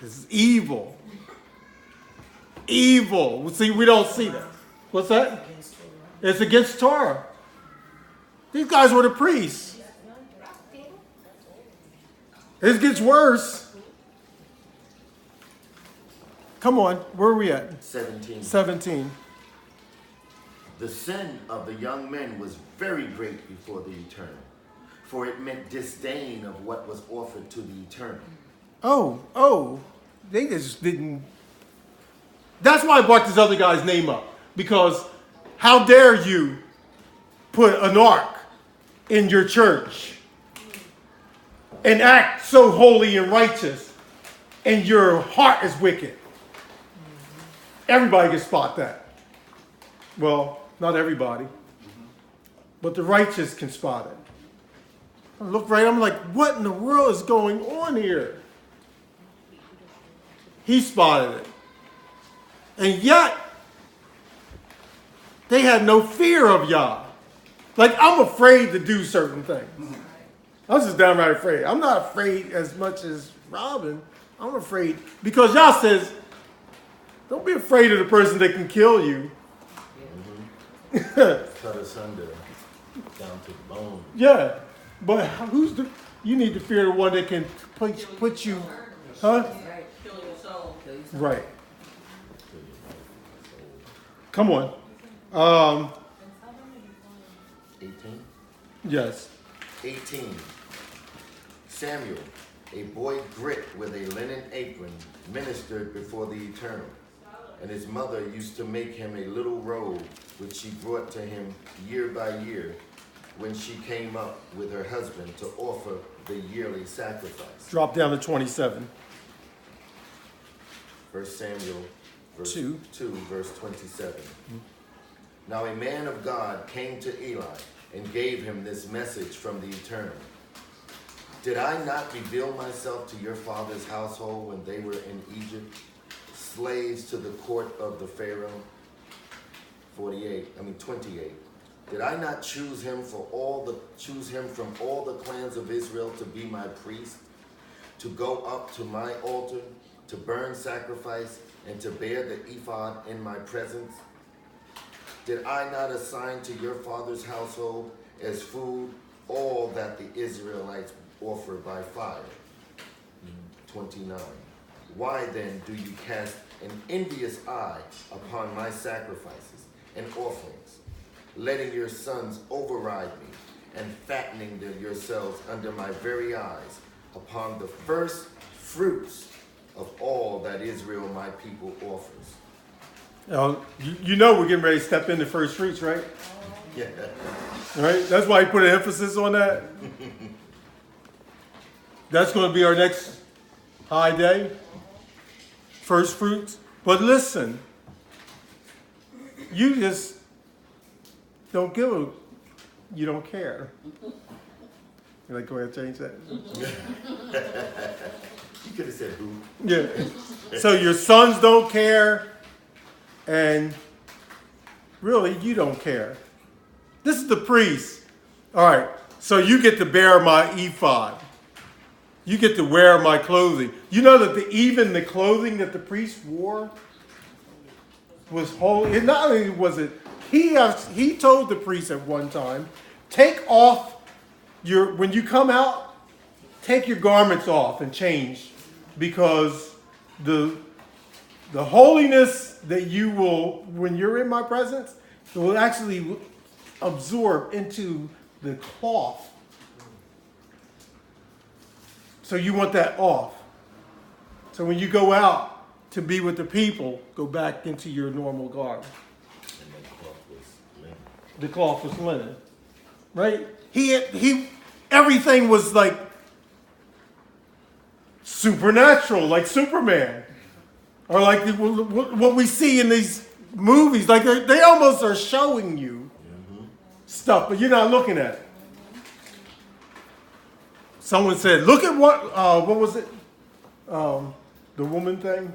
It's evil. Evil. See, we don't see that. What's that? It's against Torah. These guys were the priests. It gets worse. Come on, where are we at? 17. 17. The sin of the young men was very great before the Eternal, for it meant disdain of what was offered to the Eternal. Oh, they just didn't. That's why I brought this other guy's name up. Because how dare you put an ark in your church and act so holy and righteous, and your heart is wicked. Everybody can spot that. Well, not everybody, but the righteous can spot it. I look right, I'm like, what in the world is going on here? He spotted it. And yet, they had no fear of Yah. Like, I'm afraid to do certain things. I'm just downright afraid. I'm not afraid as much as Robin. I'm afraid because Yah says, don't be afraid of the person that can kill you. Cut asunder, down to the bone. Yeah, but you need to fear the one that can put you, huh? Kill your soul. Right. Come on. 18. Yes. 18. Samuel, a boy grit with a linen apron, ministered before the Eternal. And his mother used to make him a little robe, which she brought to him year by year when she came up with her husband to offer the yearly sacrifice. Drop down to 27. 1 Samuel verse 2, verse 27. Now a man of God came to Eli and gave him this message from the Eternal. Did I not reveal myself to your father's household when they were in Egypt, slaves to the court of the Pharaoh? 28. Did I not choose him from all the clans of Israel to be my priest, to go up to my altar, to burn sacrifice, and to bear the ephod in my presence? Did I not assign to your father's household as food all that the Israelites offer by fire? 29. Why then do you cast an envious eye upon my sacrifices and offerings, letting your sons override me and fattening yourselves under my very eyes upon the first fruits of all that Israel, my people, offers? You know we're getting ready to step into first fruits, right? Yeah. Right? That's why he put an emphasis on that. That's going to be our next high day. First fruits. But listen, you just don't give a, you don't care. You're like, go ahead and change that. You could have said who. Yeah. So your sons don't care, and really you don't care. This is the priest. All right. So you get to bear my ephod. You get to wear my clothing. You know that even the clothing that the priest wore was holy. And not only was it, he told the priest at one time, take off when you come out, take your garments off and change, because the holiness that you will, when you're in my presence, it will actually absorb into the cloth. So you want that off. So when you go out to be with the people, go back into your normal garb. And that cloth was linen. The cloth was linen, right? He everything was like supernatural, like Superman, or like what we see in these movies. Like they almost are showing you stuff, but you're not looking at it. Someone said, "Look at what was it? The woman thing."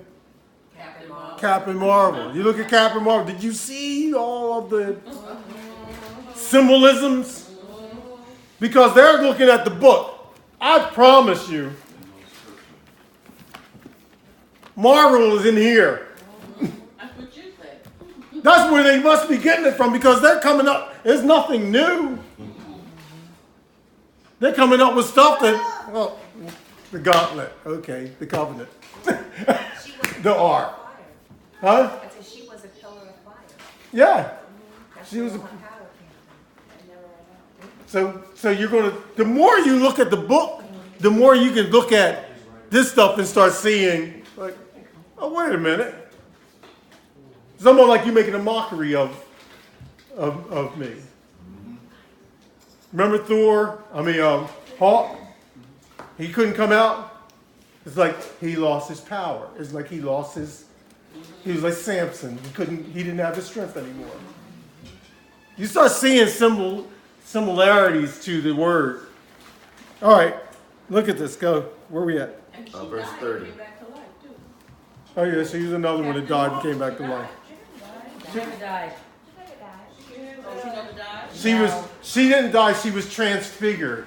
Captain Marvel. You look at Captain Marvel. Did you see all of the symbolisms? Because they're looking at the book. I promise you, Marvel is in here. That's what you said. That's where they must be getting it from, because they're coming up. It's nothing new. They're coming up with stuff that, well, the gauntlet. Okay, the covenant. The ark. Huh? I said she was a pillar of fire. Yeah. That's She was a- where her power came from. It never ran out. So you're going to, the more you look at the book, the more you can look at this stuff and start seeing, like, oh, wait a minute. It's almost like you're making a mockery of me. Remember Thor? Hawk? He couldn't come out. It's like he lost his power. It's like he lost his, he was like Samson. He didn't have his strength anymore. You start seeing similarities to the word. All right, look at this. Go. Where are we at? And she Verse died 30. and came back to life, too. Oh, yeah, so he's another one that died and came back to life. She never died. She never died. Oh, she never died? She didn't die, she was transfigured.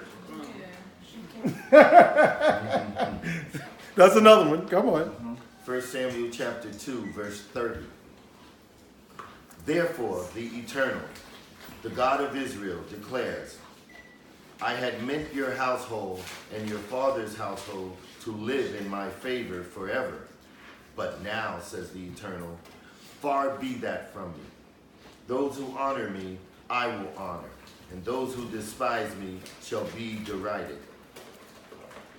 That's another one. Come on. 1 Samuel chapter 2, verse 30. Therefore, the Eternal, the God of Israel, declares, I had meant your household and your father's household to live in my favor forever. But now, says the Eternal, far be that from me. Those who honor me, I will honor, and those who despise me shall be derided.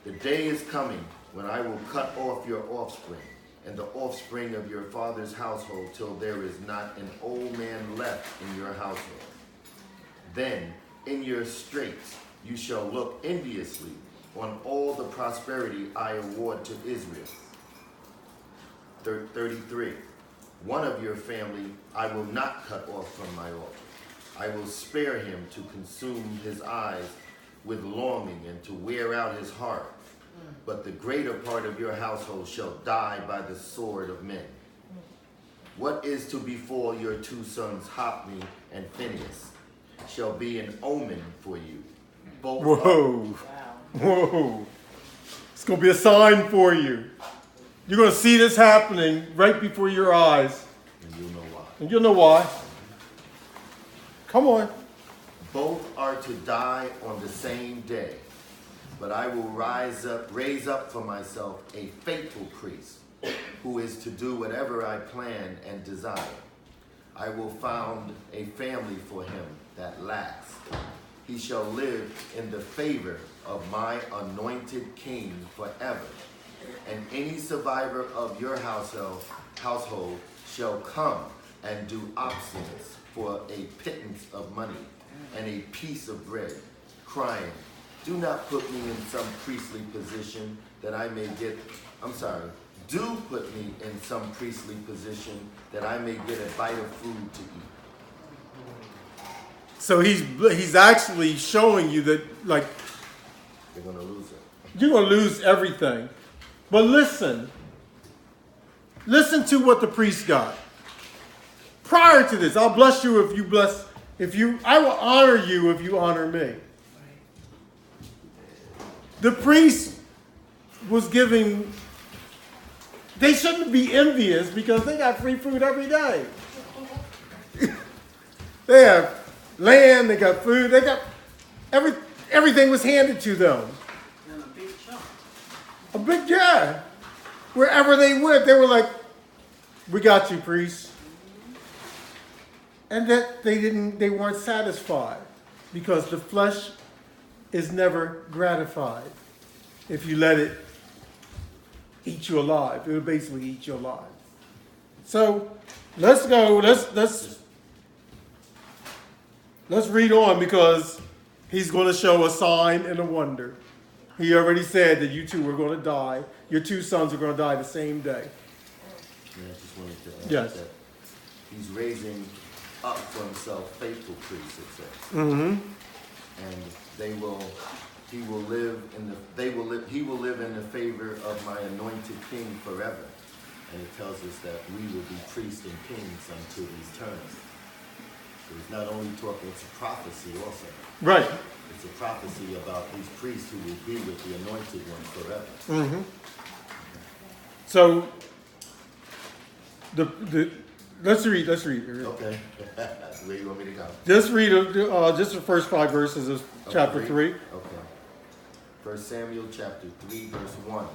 The day is coming when I will cut off your offspring and the offspring of your father's household till there is not an old man left in your household. Then in your straits you shall look enviously on all the prosperity I award to Israel. 33. One of your family I will not cut off from my altar. I will spare him to consume his eyes with longing and to wear out his heart. But the greater part of your household shall die by the sword of men. What is to befall your two sons Hophni and Phinehas shall be an omen for you. Both Whoa. Whoa. It's going to be a sign for you. You're going to see this happening right before your eyes. and you'll know why. And you'll know why. Come on. Both are to die on the same day. But I will raise up for myself a faithful priest, who is to do whatever I plan and desire. I will found a family for him that lasts. He shall live in the favor of my anointed king forever. And any survivor of your household shall come and do obeisance for a pittance of money and a piece of bread, crying, do not put me in some priestly position that I may get, do put me in some priestly position that I may get a bite of food to eat. So he's actually showing you that, like, They're going to lose it. you're going to lose everything. But listen to what the priest got. Prior to this, I'll bless you if you bless, I will honor you if you honor me. The priest was giving, they shouldn't be envious because they got free food every day. They have land, they got food, they got, everything was handed to them. And a big chunk. A big, yeah. Wherever they went, they were like, we got you, priest. And that they weren't satisfied because the flesh is never gratified if you let it eat you alive. It will basically eat you alive. So let's go, let's read on because he's going to show a sign and a wonder. He already said that you two were going to die. Your two sons are going to die the same day. Yeah, I just wanted to add Yes. that he's raising up for himself faithful priests, it says. Mm-hmm. And he will live in the favor of my anointed king forever. And it tells us that we will be priests and kings until eternity. So it's not only talking, it's a prophecy also. Right. It's a prophecy about these priests who will be with the anointed one forever. Mm-hmm. So let's read. Okay. Where you want me to go? Just read just the first 5 verses of chapter 3. Okay. 1 Samuel chapter 3, verse 1.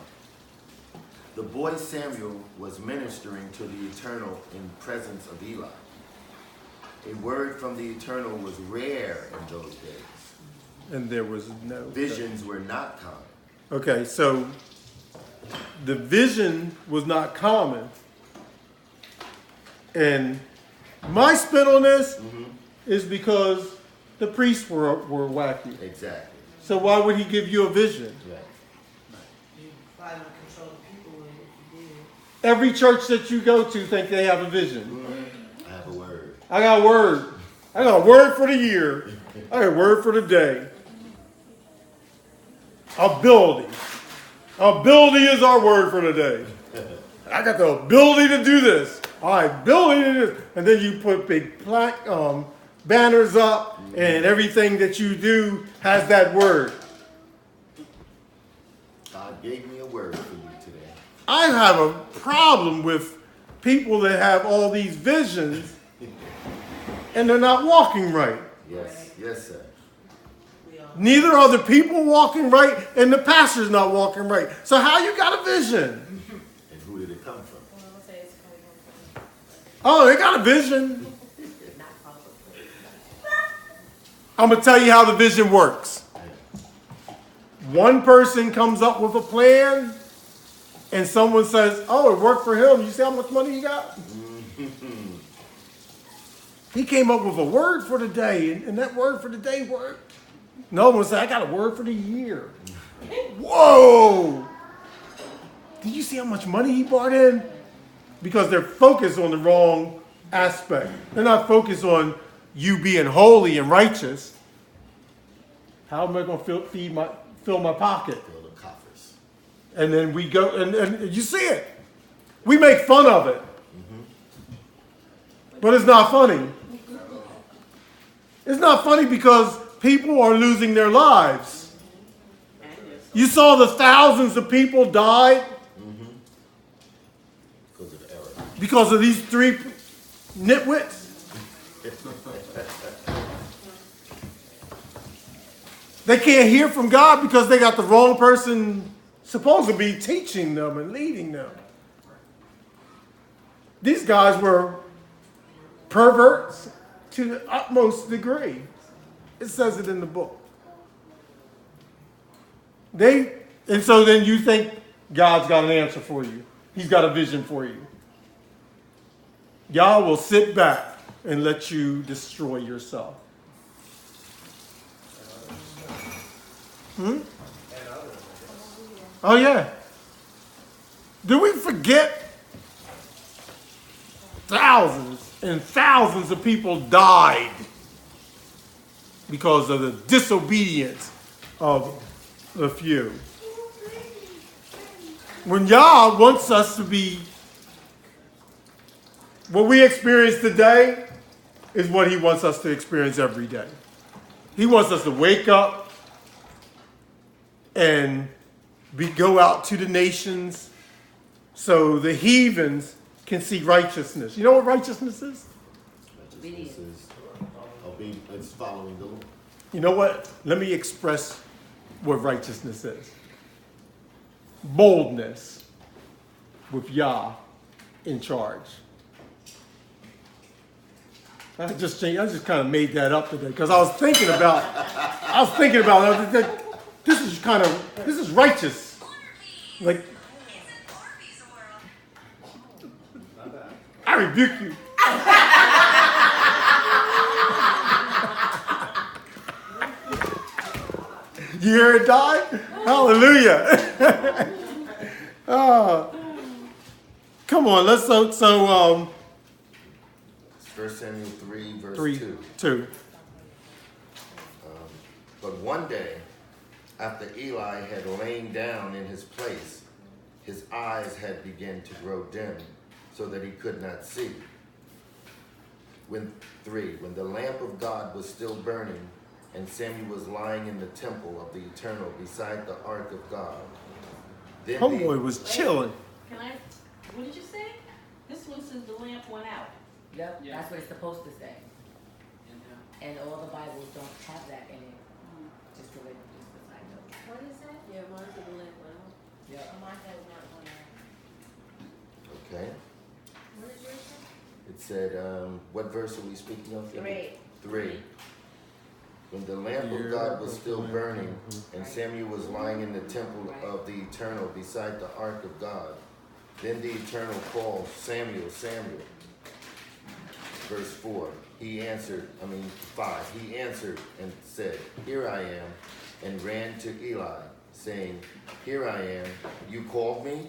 The boy Samuel was ministering to the Eternal in presence of Eli. A word from the Eternal was rare in those days. And there was no Visions were not common. Okay, so the vision was not common. And my spin on this is because the priests were wacky. Exactly. So why would he give you a vision? Right. You probably don't control the people with it if you did. Every church that you go to think they have a vision. I have a word. I got a word. I got a word for the year. I got a word for the day. Ability. Ability is our word for the day. I got the ability to do this. All right, ability to do this. And then you put big banners up, and everything that you do has that word. God gave me a word for you today. I have a problem with people that have all these visions and they're not walking right. Yes. Yes, sir. Neither are the people walking right and the pastor's not walking right. So how you got a vision? And who did it come from? Oh, they got a vision. I'm going to tell you how the vision works. One person comes up with a plan and someone says, oh, it worked for him. You see how much money he got? He came up with a word for the day, and that word for the day worked. No one said, I got a word for the year. Whoa! Did you see how much money he brought in? Because they're focused on the wrong aspect. They're not focused on you being holy and righteous. How am I going to fill my pocket? Fill the coffers. And then we go, and you see it. We make fun of it. But it's not funny. It's not funny because people are losing their lives. You saw the thousands of people died Because of error. because of these 3 nitwits. They can't hear from God because they got the wrong person supposed to be teaching them and leading them. These guys were perverts to the utmost degree. It says it in the book. And so then you think God's got an answer for you. He's got a vision for you. God will sit back and let you destroy yourself. Oh, yeah. Do we forget thousands and thousands of people died because of the disobedience of a few? When Yah wants us to be, what we experience today is what he wants us to experience every day. He wants us to wake up and go out to the nations so the heathens can see righteousness. You know what righteousness is? Righteousness is it's following the law. You know what? Let me express what righteousness is. Boldness with Yah in charge. I just kind of made that up today because I was thinking about this is righteous. Like, I rebuke you. You hear it die? Hallelujah. Oh. Come on, let's It's 1 Samuel 3, verse 2. But one day, after Eli had lain down in his place, his eyes had begun to grow dim, so that he could not see. When the lamp of God was still burning, and Samuel was lying in the temple of the Eternal beside the Ark of God. Then Homeboy was chilling. What did you say? This one says the lamp went out. Yep, that's what it's supposed to say. And all the Bibles don't have that in it. Just to let you just as I know. What is that? Yeah, mine said the lamp went out. Yep. Mine had not one out. Okay. What is yours? Say? It said, what verse are we speaking of? 3. When the lamp of God was still burning, and Samuel was lying in the temple of the Eternal beside the Ark of God, then the Eternal called, Samuel, Samuel. Verse 4, 5, he answered and said, Here I am, and ran to Eli, saying, Here I am, you called me?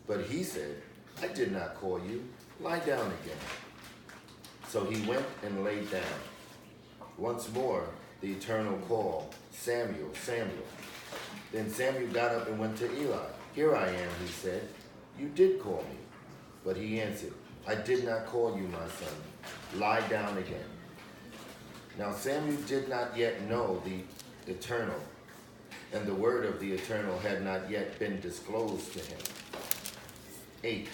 But he said, I did not call you, lie down again. So he went and lay down. Once more, the Eternal called, Samuel, Samuel. Then Samuel got up and went to Eli. Here I am, he said. You did call me. But he answered, I did not call you, my son. Lie down again. Now Samuel did not yet know the Eternal, and the word of the Eternal had not yet been disclosed to him. 8.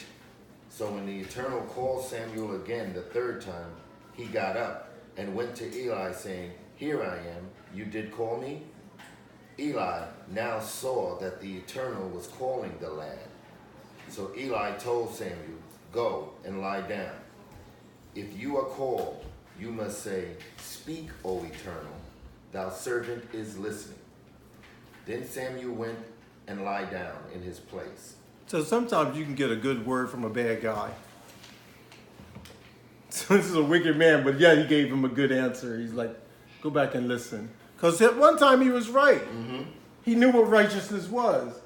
So when the Eternal called Samuel again the third time, he got up and went to Eli, saying, Here I am, you did call me? Eli now saw that the Eternal was calling the lad. So Eli told Samuel, Go and lie down. If you are called, you must say, Speak, O Eternal, thou servant is listening. Then Samuel went and lie down in his place. So sometimes you can get a good word from a bad guy. So this is a wicked man, but yeah, he gave him a good answer. He's like, go back and listen. Because at one time he was right. Mm-hmm. He knew what righteousness was.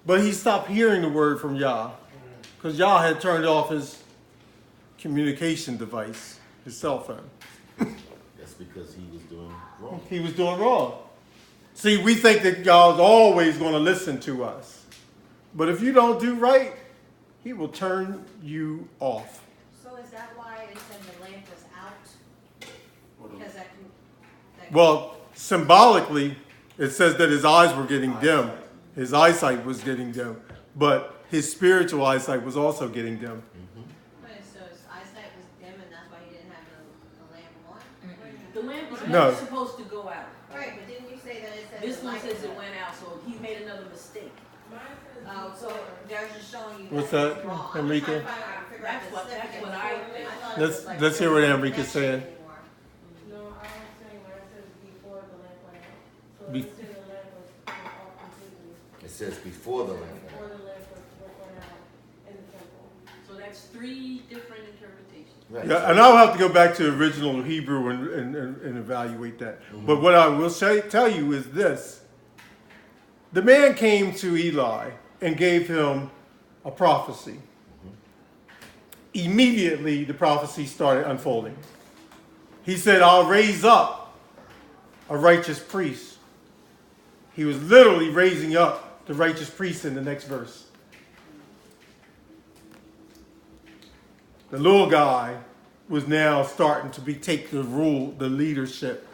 But he stopped hearing the word from Yah. Because Yah had turned off his communication device, his cell phone. That's because he was doing wrong. He was doing wrong. See, we think that Yah's always going to listen to us. But if you don't do right, he will turn you off. So is that why it said the lamp was out? Because that can. Well, symbolically, it says that his eyes were getting dim. His eyesight was getting dim. But his spiritual eyesight was also getting dim. Okay, so his eyesight was dim, and that's why he didn't have the lamp on. The lamp was No. never supposed to go out. Right, but didn't you say that it said This the one light says was it out? went out, so he made another mistake. Oh, so they're just showing you What's that it's that, wrong. Enrique? I'm trying to figure out That's the what significance. I think. thought it was like Let's hear what there's no Enrique's saying. connection anymore. No, I was saying where it says before the lamp went out. So Be- it said the lamp was off completely. It says before the lamp. Before the lamp went out in the temple. So that's 3 different interpretations. Right. Yeah, and I'll have to go back to the original Hebrew and evaluate that. But what I will tell you is this. The man came to Eli and gave him a prophecy. Immediately, the prophecy started unfolding. He said, I'll raise up a righteous priest. He was literally raising up the righteous priest in the next verse. The little guy was now starting to take the leadership.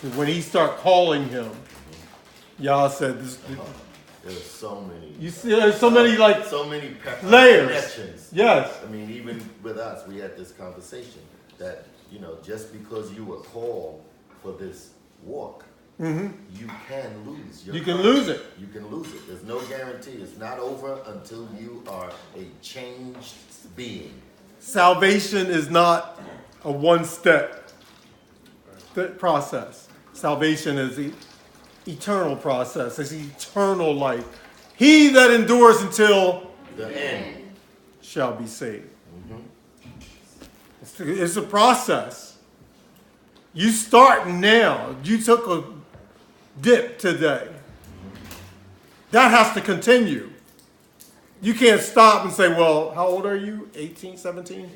And when he started calling him, Yah said, There's so many. you see, there's so many layers. connections. Yes. I mean, even with us, we had this conversation that, just because you were called for this walk, you can lose. You can lose it. You can lose it. There's no guarantee. It's not over until you are a changed being. Salvation is not a one-step process. Salvation is an eternal process. It's eternal life. He that endures until The end. shall be saved. It's a process. You start now. You took a dip today. That has to continue. You can't stop and say, well, how old are you? 18, 17,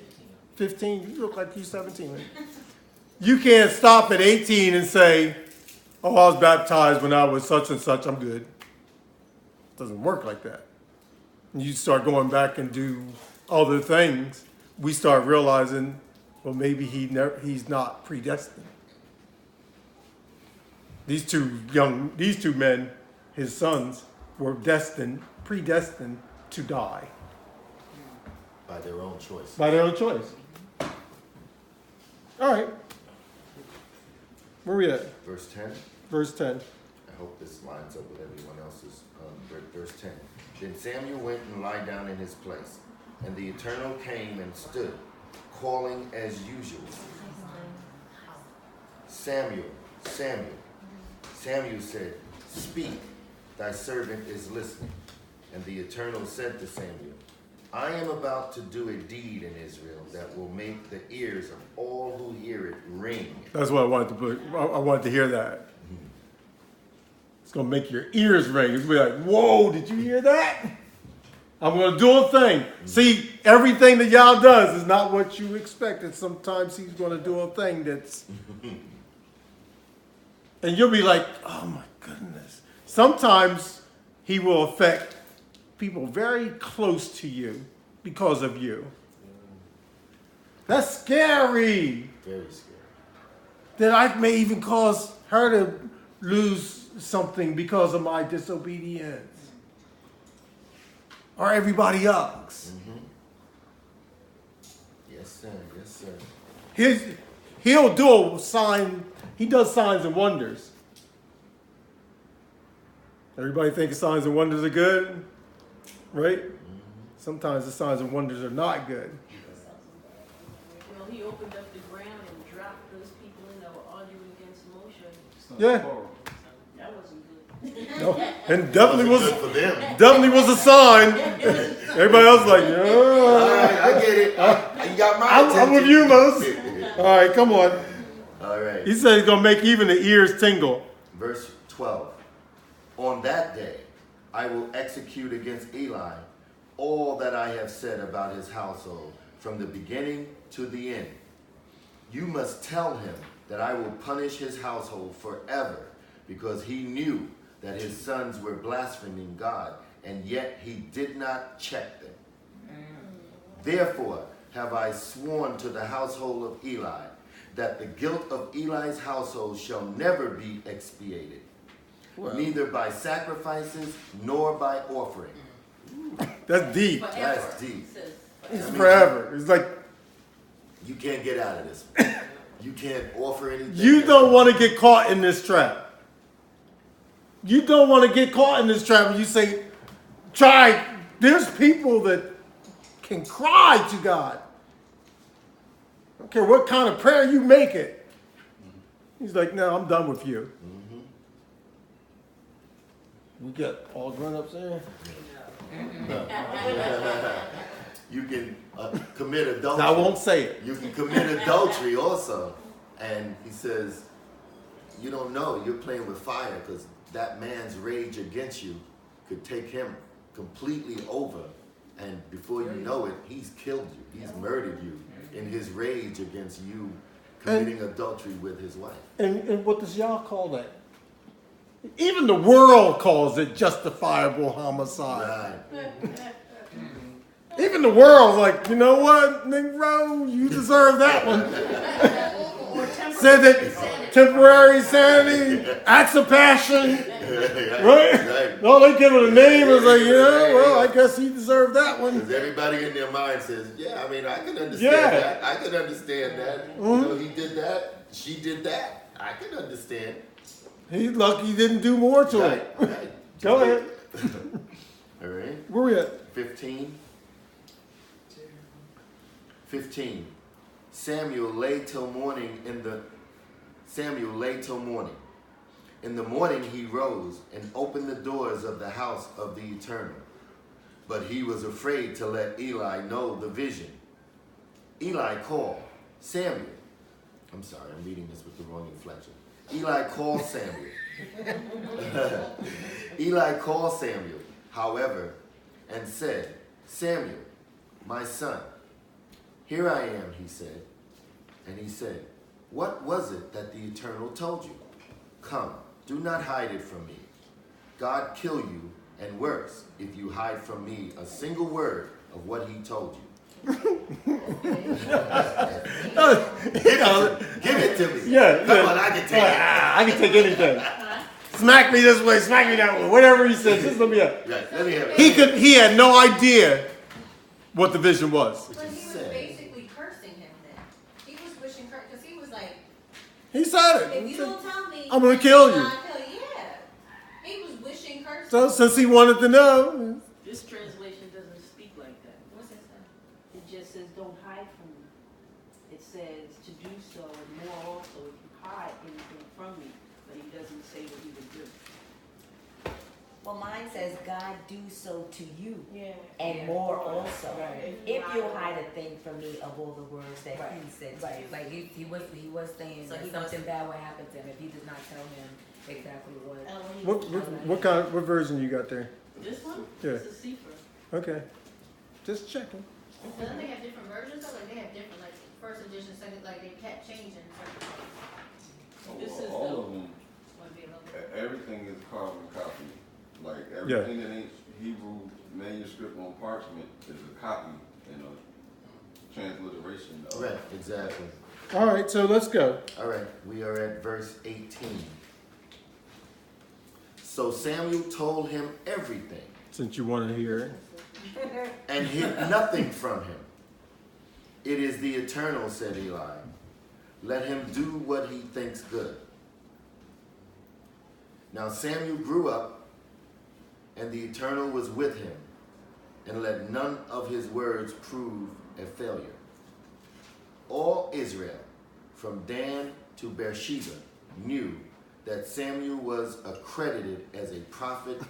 15? You look like you're 17. Right? You can't stop at 18 and say, oh, I was baptized when I was such and such, I'm good. It doesn't work like that. You start going back and do other things, we start realizing, well, maybe he's not predestined. These two men, his sons, were predestined to die. By their own choice. By their own choice. All right. Where are we at? Verse 10. Verse 10. I hope this lines up with everyone else's. Verse 10. Then Samuel went and lay down in his place, and the Eternal came and stood, calling as usual. Samuel, Samuel. Samuel said, speak, thy servant is listening. And the Eternal said to Samuel, I am about to do a deed in Israel that will make the ears of all who hear it ring. That's what I wanted to put. I wanted to hear that. It's going to make your ears ring. It's going to be like, whoa, did you hear that? I'm going to do a thing. See, everything that Yah does is not what you expected. Sometimes he's going to do a thing that's... And you'll be like, oh my goodness. Sometimes he will affect people very close to you because of you. That's scary. Very scary. That I may even cause her to lose something because of my disobedience. Or everybody else. Mm-hmm. Yes, sir. Yes, sir. He'll do a sign. He does signs and wonders. Everybody thinks signs and wonders are good, right? Mm-hmm. Sometimes the signs and wonders are not good. Well, he opened up the ground and dropped those people in that were arguing against Moshe. Yeah. That wasn't good. No, and definitely was a sign. Everybody else like, yeah. All right, I get it. You got my attention. I'm with you, Moses. All right, come on. All right. He said he's going to make even the ears tingle. Verse 12. On that day, I will execute against Eli all that I have said about his household, from the beginning to the end. You must tell him that I will punish his household forever, because he knew that his sons were blaspheming God, and yet he did not check them. Therefore have I sworn to the household of Eli, that the guilt of Eli's household shall never be expiated, neither by sacrifices nor by offering. That's deep. Forever. That's deep. It's forever. It's like, you can't get out of this. You can't offer anything. you don't want to get caught in this trap. You don't want to get caught in this trap when you say, try. There's people that can cry to God. I don't care what kind of prayer you make it. He's like, no, I'm done with you. We got all grown-ups there. You can commit adultery. I won't say it. You can commit adultery also. And he says, you don't know, you're playing with fire, because that man's rage against you could take him completely over. And before you know it, he's killed you. He's murdered you in his rage against you committing adultery with his wife. And what does Yah call that? Even the world calls it justifiable homicide. Right. Even the world's like, you know what, Negro, you deserve that one. Said that temporary sanity, acts of passion, right? No, they give it a name. It's like, yeah, well, I guess he deserved that one. Because everybody in their mind says, yeah, I mean, I can understand that. I can understand that. You know, he did that. She did that. I can understand. He's lucky he didn't do more to it. Right. Go ahead. All right. Where we at? 15. Samuel lay till morning. In the morning he rose and opened the doors of the house of the Eternal. But he was afraid to let Eli know the vision. Eli called, Samuel. I'm sorry, I'm reading this with the wrong inflection. Eli called Samuel. Eli called Samuel, however, and said, Samuel, my son. Here I am, he said. And he said, what was it that the Eternal told you? Come, do not hide it from me. God kill you, and worse, if you hide from me a single word of what he told you. Give it to me. Yeah, Come on, I can take it. I can take anything. Smack me this way, smack me that way, whatever he says. Just let me have. Right, let me have it. He had no idea what the vision was. But he was basically cursing him then. He was wishing curse because he was like, He said it. if He you said, don't tell me, I'm gonna kill you. I'll kill you. Yeah. He was wishing curse. So since he wanted to know, This translation doesn't speak like that. What's it say? It just says, don't hide from me. It says to do so, and more also if you hide anything from me. But he doesn't say what he would do. Well, mine says, God do so to you, Yeah. and more also. Right. If you hide a thing from me of all the words that he said to you. Like he was saying So that he something wasn't- bad would happen to him if he does not tell him exactly what. what version you got there? This one? Yeah. It's a cipher. Okay, just checking. Doesn't they have different versions though? Like they have different, like first edition, second, like they kept changing. This is all the- of them. Would be a little bit. Everything is carbon copy. Like everything that ain't Hebrew manuscript on parchment is a copy and a transliteration of. Right, exactly. All right, so let's go. All right, we are at verse 18. So Samuel told him everything Since you want to hear it. and hid nothing from him. It is the Eternal, said Eli. Let him do what he thinks good. Now Samuel grew up, and the Eternal was with him, and let none of his words prove a failure. All Israel, from Dan to Beersheba, knew that Samuel was accredited as a prophet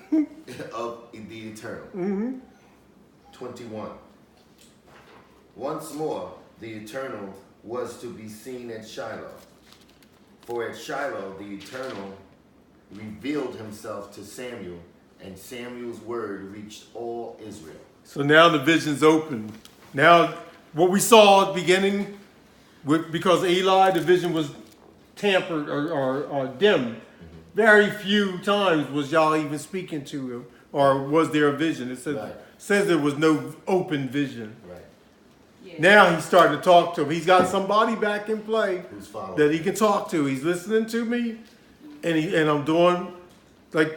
of the Eternal. 21. Once more, the Eternal was to be seen at Shiloh. For at Shiloh, the Eternal revealed himself to Samuel, and Samuel's word reached all Israel. So now the vision's open. Now, what we saw at the beginning, because Eli, the vision was tampered or dim. Very few times was y'all even speaking to him, or was there a vision? It says there was no open vision. Right. Yeah. Now he's starting to talk to him. He's got somebody back in play Who's following? that he can talk to. He's listening to me, and I'm doing like,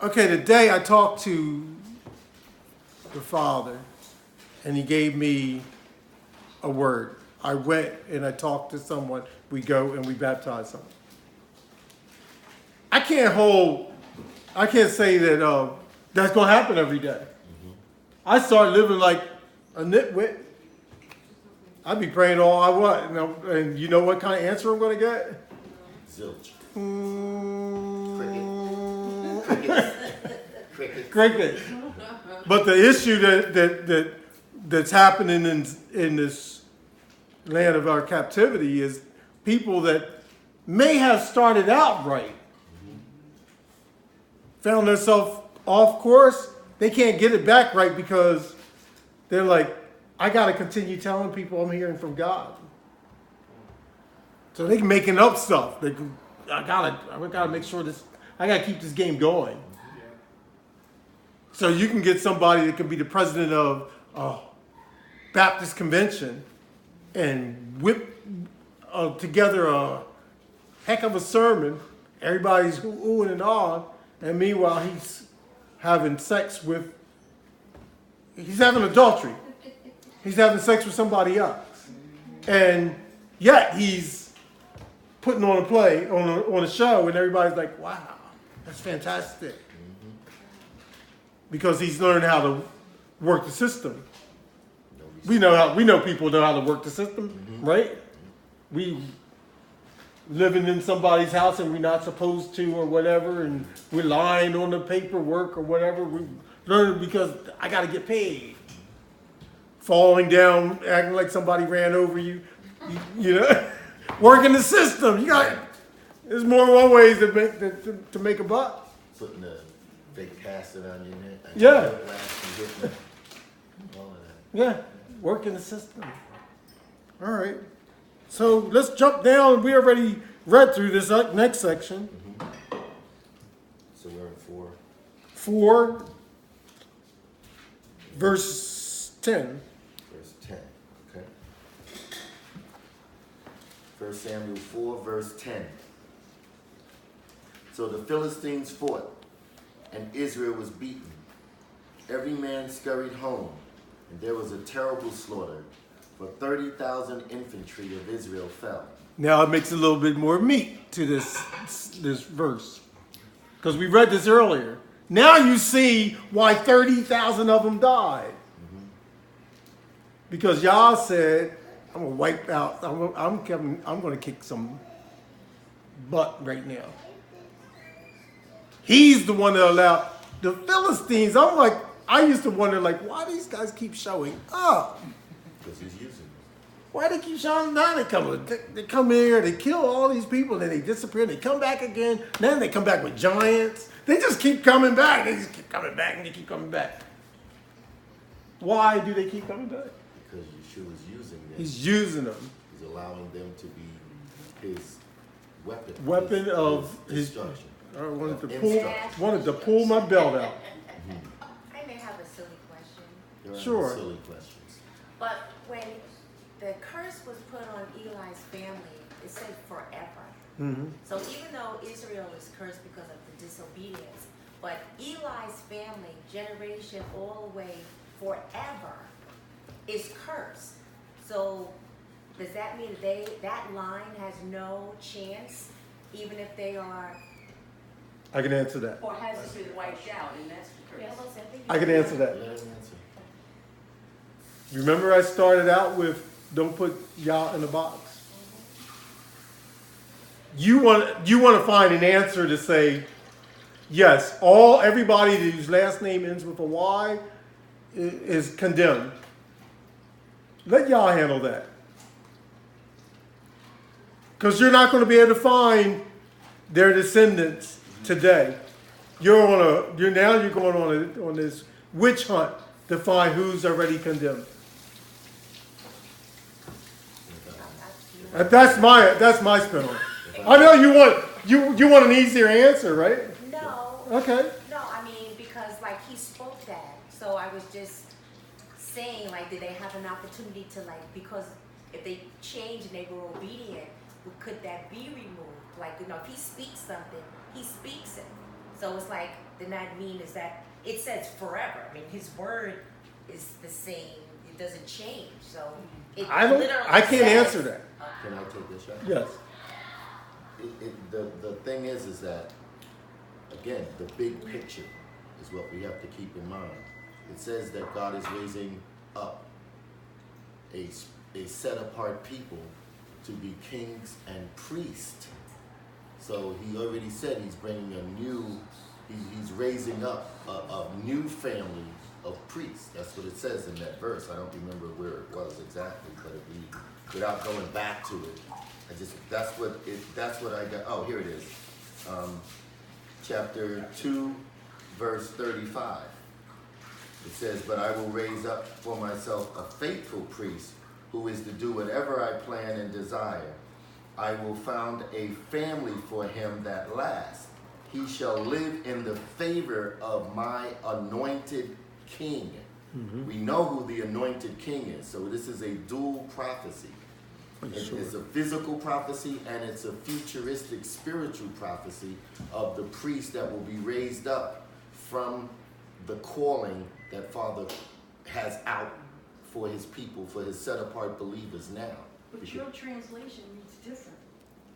okay, today I talked to the Father, and he gave me a word. I went and I talked to someone. We go and we baptize someone. I can't say that that's going to happen every day. I start living like a nitwit. I'd be praying all I want. And you know what kind of answer I'm going to get? Zilch. Cricket. But the issue that's happening in this land of our captivity is people that may have started out right, found themselves off course. They can't get it back right because they're like, I got to continue telling people I'm hearing from God. So they're making up stuff. I gotta make sure I gotta keep this game going. So you can get somebody that can be the president of a Baptist convention and whip together a heck of a sermon. Everybody's oohing and ahhing, and meanwhile he's having adultery. He's having sex with somebody else, and yet he's putting on a play on a show, and everybody's like, "Wow, that's fantastic," because he's learned how to work the system. We know people know how to work the system, right? We living in somebody's house and we're not supposed to, or whatever, and we're lying on the paperwork or whatever. We learn because I got to get paid. Falling down, acting like somebody ran over you, you know, working the system. You got There's more one ways to make a buck. Putting the fake casting on your neck. Yeah. All of that. Yeah, working the system. All right. So let's jump down. We already read through this next section. So we're in 4. 4, verse 10. Verse 10. Okay. 1 Samuel 4, verse 10. So the Philistines fought, and Israel was beaten. Every man scurried home, and there was a terrible slaughter, for 30,000 infantry of Israel fell. Now it makes a little bit more meat to this verse. Because we read this earlier. Now you see why 30,000 of them died. Because Yah said, I'm going to wipe out, I'm going to kick some butt right now. He's the one that allowed the Philistines. I used to wonder, why these guys keep showing up? Because he's using them. Why they keep showing up? They come here, they kill all these people, then they disappear, they come back again, then they come back with giants. They just keep coming back. They just keep coming back, and they keep coming back. Why do they keep coming back? Because Yeshua is using them. He's using them. He's allowing them to be his weapon. Weapon of his destruction. I wanted to pull my belt out. I may have a silly question. There are Sure. no silly questions. But when the curse was put on Eli's family, it said forever. Mm-hmm. So even though Israel is cursed because of the disobedience, but Eli's family, generation all the way forever, is cursed. So does that mean that line has no chance, even if they are? I can answer that. Or has it been wiped out, and that's the curse? I can answer that. Let him answer. Remember I started out with don't put Yah in a box. You want to find an answer to say, yes, everybody whose last name ends with a Y is condemned. Let Yah handle that. Because you're not going to be able to find their descendants today. You're going on this witch hunt to find who's already condemned. That's my spin on it. I know you want an easier answer, right? No. Okay. No, I mean, because he spoke that. So I was just saying, did they have an opportunity to because if they changed and they were obedient, could that be removed? If he speaks something, he speaks it. So it's then that means that it says forever. I mean, his word is the same. It doesn't change. So I can't answer that. Can I take this shot? Yes. The thing is that, again, the big picture is what we have to keep in mind. It says that God is raising up a set-apart people to be kings and priests. So he already said he's bringing he's raising up a new family of priests. That's what it says in that verse. I don't remember where it was exactly, but without going back to it, that's what I got. Oh, here it is. Chapter 2, verse 35. It says, "But I will raise up for myself a faithful priest who is to do whatever I plan and desire. I will found a family for him that lasts. He shall live in the favor of my anointed king." Mm-hmm. We know who the anointed king is, so this is a dual prophecy. It's a physical prophecy and it's a futuristic spiritual prophecy of the priest that will be raised up from the calling that Father has out for his people, for his set-apart believers now. But your translation reads different.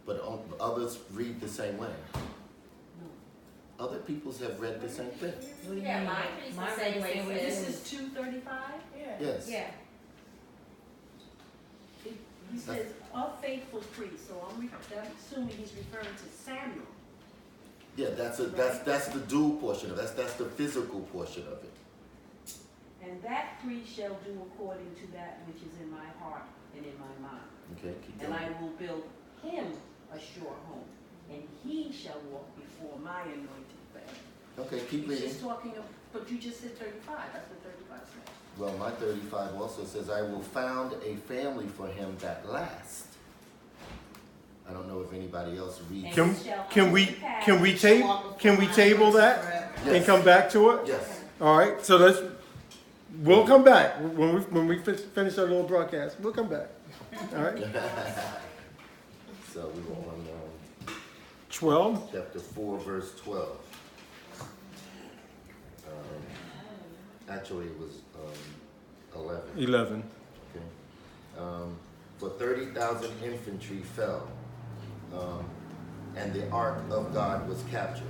But others read the same way. No. Other peoples have read the same thing. Yeah, mine reads the same way. This is 235? Yes. Yeah. He says, a faithful priest, so I'm assuming he's referring to Samuel. Yeah, that's the dual portion of it. That's the physical portion of it. And that priest shall do according to that which is in my heart and in my mind. Okay, keep And going. I will build him a sure home, and he shall walk before my anointed bed. Okay, keep He's reading. just talking, but you just said 35, that's what 35 says. Well, my 35 also says, I will found a family for him that lasts. I don't know if anybody else reads. Can we table that and Yes. come back to it? Yes. All right, so we'll come back when we finish our little broadcast. We'll come back. All right. So we were on 12. chapter 4, verse 12. Actually, it was 11. 11. Okay. For 30,000 infantry fell, and the ark of God was captured.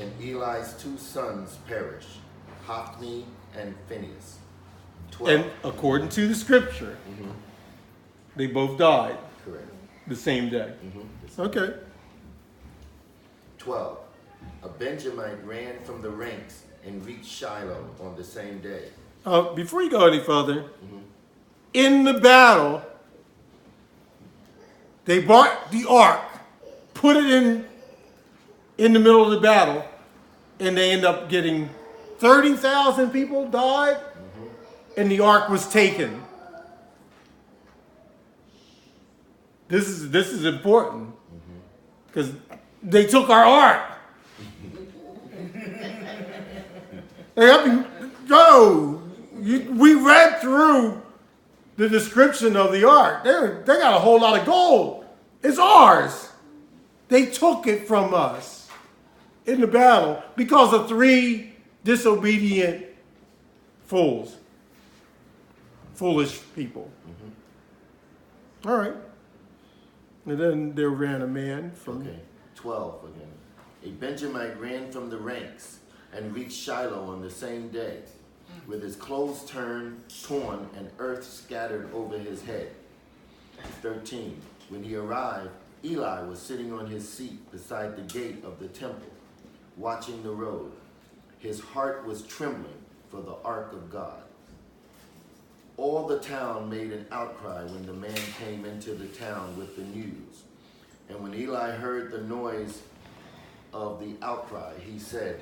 And Eli's 2 sons perished, Hophni and Phinehas. 12. And according to the scripture, they both died Correct. the same day. Okay. 12. A Benjamite ran from the ranks and reached Shiloh on the same day. Before you go any further, in the battle, they brought the ark, put it in the middle of the battle, and they end up getting 30,000 people died, and the ark was taken. This is important because they took our ark. We read through the description of the ark. They got a whole lot of gold. It's ours. They took it from us in the battle because of 3 disobedient fools. Foolish people. All right. And then there ran a man from... Okay. 12 again. A Benjamite ran from the ranks and reached Shiloh on the same day, with his clothes torn and earth scattered over his head. 13. When he arrived, Eli was sitting on his seat beside the gate of the temple, watching the road. His heart was trembling for the ark of God. All the town made an outcry when the man came into the town with the news. And when Eli heard the noise of the outcry, he said,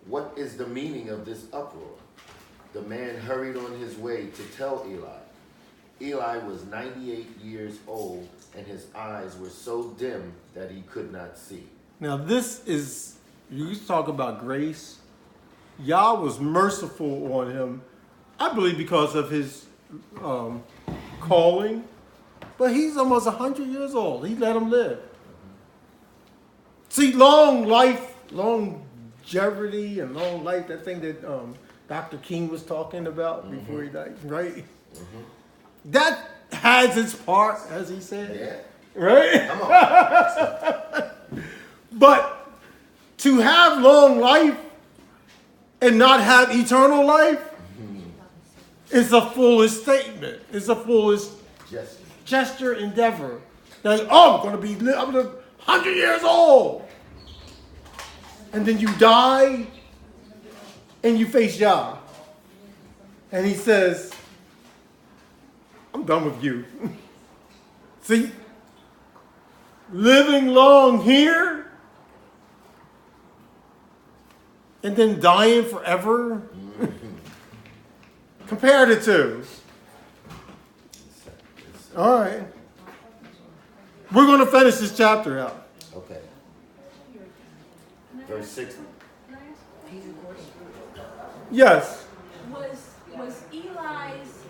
"What is the meaning of this uproar?" The man hurried on his way to tell Eli. Eli was 98 years old, and his eyes were so dim that he could not see. Now this is, you talk about grace. Yah was merciful on him, I believe because of his calling, but he's almost 100 years old. He let him live. See, long life, longevity and long life, that thing that Dr. King was talking about before he died, right? That has its part, as he said. Yeah. Right? Come on. But to have long life and not have eternal life is a foolish statement. It's a foolish gesture, endeavor. That, I'm going to be 100 years old. And then you die and you face Yah. And he says, I'm done with you. See, living long here and then dying forever. Compare the two. All right. We're going to finish this chapter out. Okay. Verse 6. Yes. Was Eli's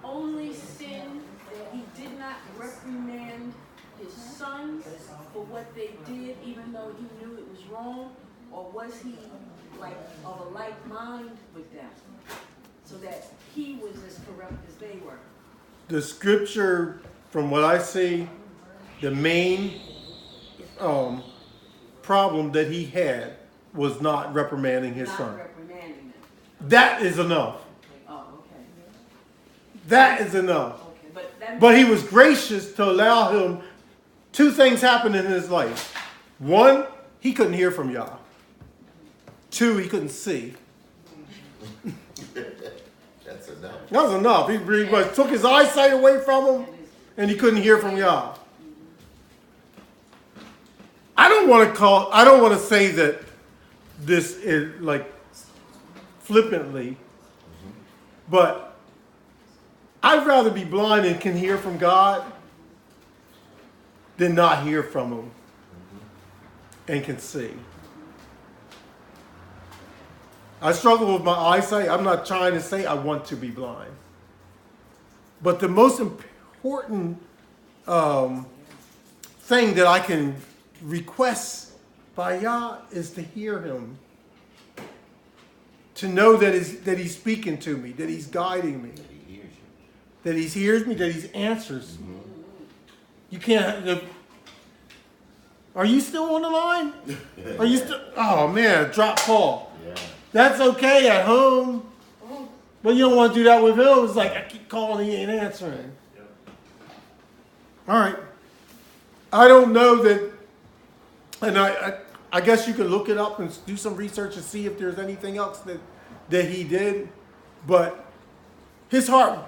only sin that he did not reprimand his sons for what they did, even though he knew it was wrong? Or was he like of a like mind with them, so that he was as corrupt as they were? The scripture, from what I see, the main problem that he had was not reprimanding his son. Not reprimanding them. That is enough. Oh, okay. That is enough. Okay, But he was gracious to allow him. 2 things happened in his life. 1, he couldn't hear from Yah. 2, he couldn't see. That's enough. That was enough. He pretty much took his eyesight away from him, and he couldn't hear from Yah. don't want to say that this is like flippantly, but I'd rather be blind and can hear from God than not hear from him and can see. I struggle with my eyesight. I'm not trying to say I want to be blind. But the most important thing that I can request by Yah is to hear him. To know that he's speaking to me, that he's guiding me. That he hears you. That he hears me, that he answers me. You can't... Are you still on the line? Are you still... Oh, man, drop call. Yeah. That's okay at home. But you don't want to do that with him. It's like, I keep calling, he ain't answering. All right. I don't know that... And I guess you can look it up and do some research and see if there's anything else that he did. But his heart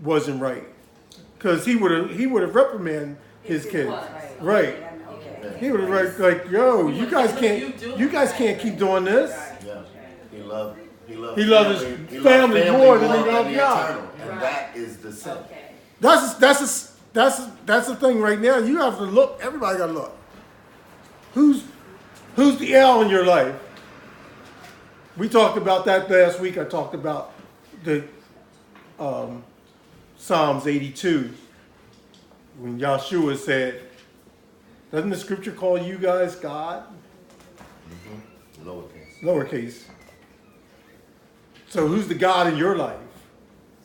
wasn't right. Because he would have reprimanded his kids. Right. He would have like, yo, you guys can't keep doing this. Yeah. He loved his family more than he loved Yah. And that is the sin. That's the thing right now. You have to look. Everybody got to look. Who's the L in your life? We talked about that last week. I talked about the Psalms 82 when Yahshua said, doesn't the scripture call you guys God? Mm-hmm. Lowercase. Lowercase. So who's the God in your life?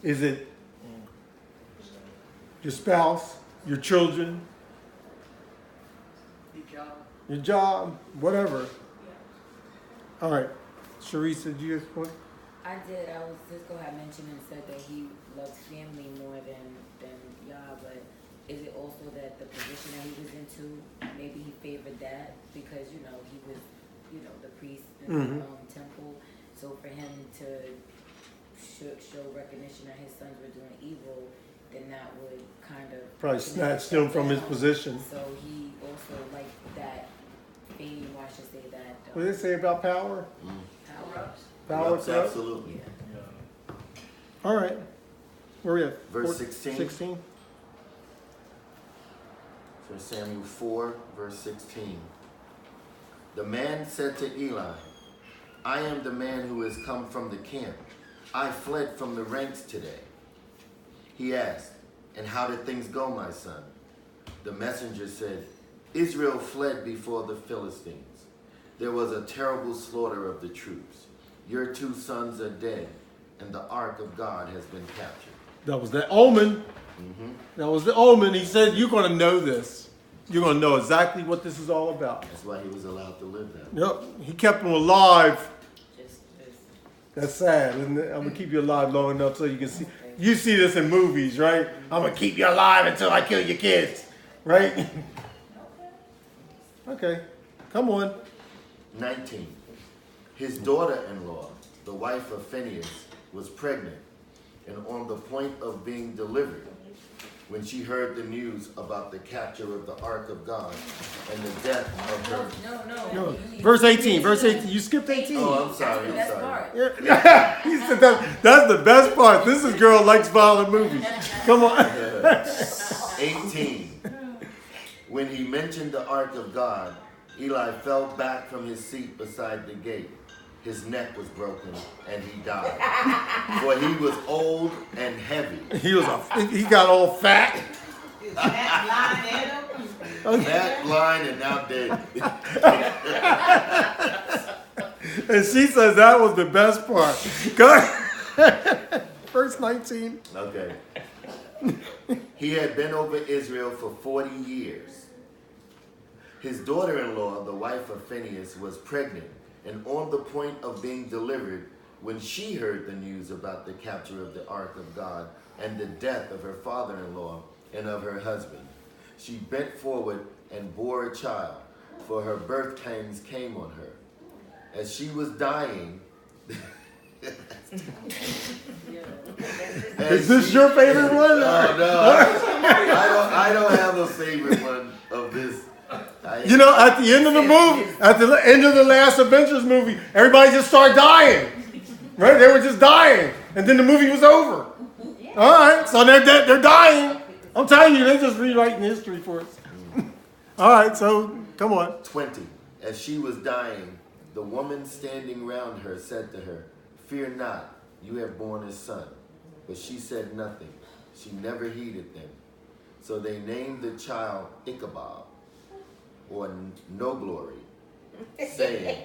Is it your spouse, your children, your job, whatever? All right. Sharice, did you just point? I did. I was just going to mention and said that he loves family more than Yah, but is it also that the position that he was into, maybe he favored that because, he was, the priest in the temple. So for him to show recognition that his sons were doing evil, then that would kind of... Probably snatched him from his position. So he also liked that fame, or I should say that... What did it say about power? Power, absolutely. Yeah. All right. Where are we at? Verse 16. 16. 1 Samuel 4, verse 16. The man said to Eli, I am the man who has come from the camp. I fled from the ranks today. He asked, and how did things go, my son? The messenger said, Israel fled before the Philistines. There was a terrible slaughter of the troops. Your 2 sons are dead, and the ark of God has been captured. That was the omen. Mm-hmm. That was the omen. He said, you're going to know this. You're going to know exactly what this is all about. That's why he was allowed to live that. Yep. He kept him alive. That's sad, isn't it? I'm going to keep you alive long enough so you can see. You see this in movies, right? I'm going to keep you alive until I kill your kids. Right? Okay. Come on. 19. His daughter-in-law, the wife of Phinehas, was pregnant and on the point of being delivered when she heard the news about the capture of the Ark of God and the death of her... No. Verse 18. Verse 18. You skipped 18. Oh, I'm sorry. I'm sorry. He said that's the best part. This girl likes violent movies. Come on. 18. When he mentioned the Ark of God, Eli fell back from his seat beside the gate. His neck was broken and he died. For he was old and heavy. He got all fat. Fat, blind, and now dead. And she says that was the best part. Go ahead. Verse 19. Okay. He had been over Israel for 40 years. His daughter-in-law, the wife of Phinehas, was pregnant and on the point of being delivered when she heard the news about the capture of the Ark of God and the death of her father-in-law and of her husband. She bent forward and bore a child, for her birth pangs came on her. As she was dying... Is this your favorite one? Oh, no. I don't have a favorite one of this. I You know, at the end of the movie, at the end of the last Avengers movie, everybody just started dying. Right? They were just dying. And then the movie was over. All right, so they're dying. I'm telling you, they're just rewriting history for us. All right, so come on. 20. As she was dying, the woman standing round her said to her, "Fear not, you have borne a son." But she said nothing. She never heeded them. So they named the child Ichabod, or no glory, saying,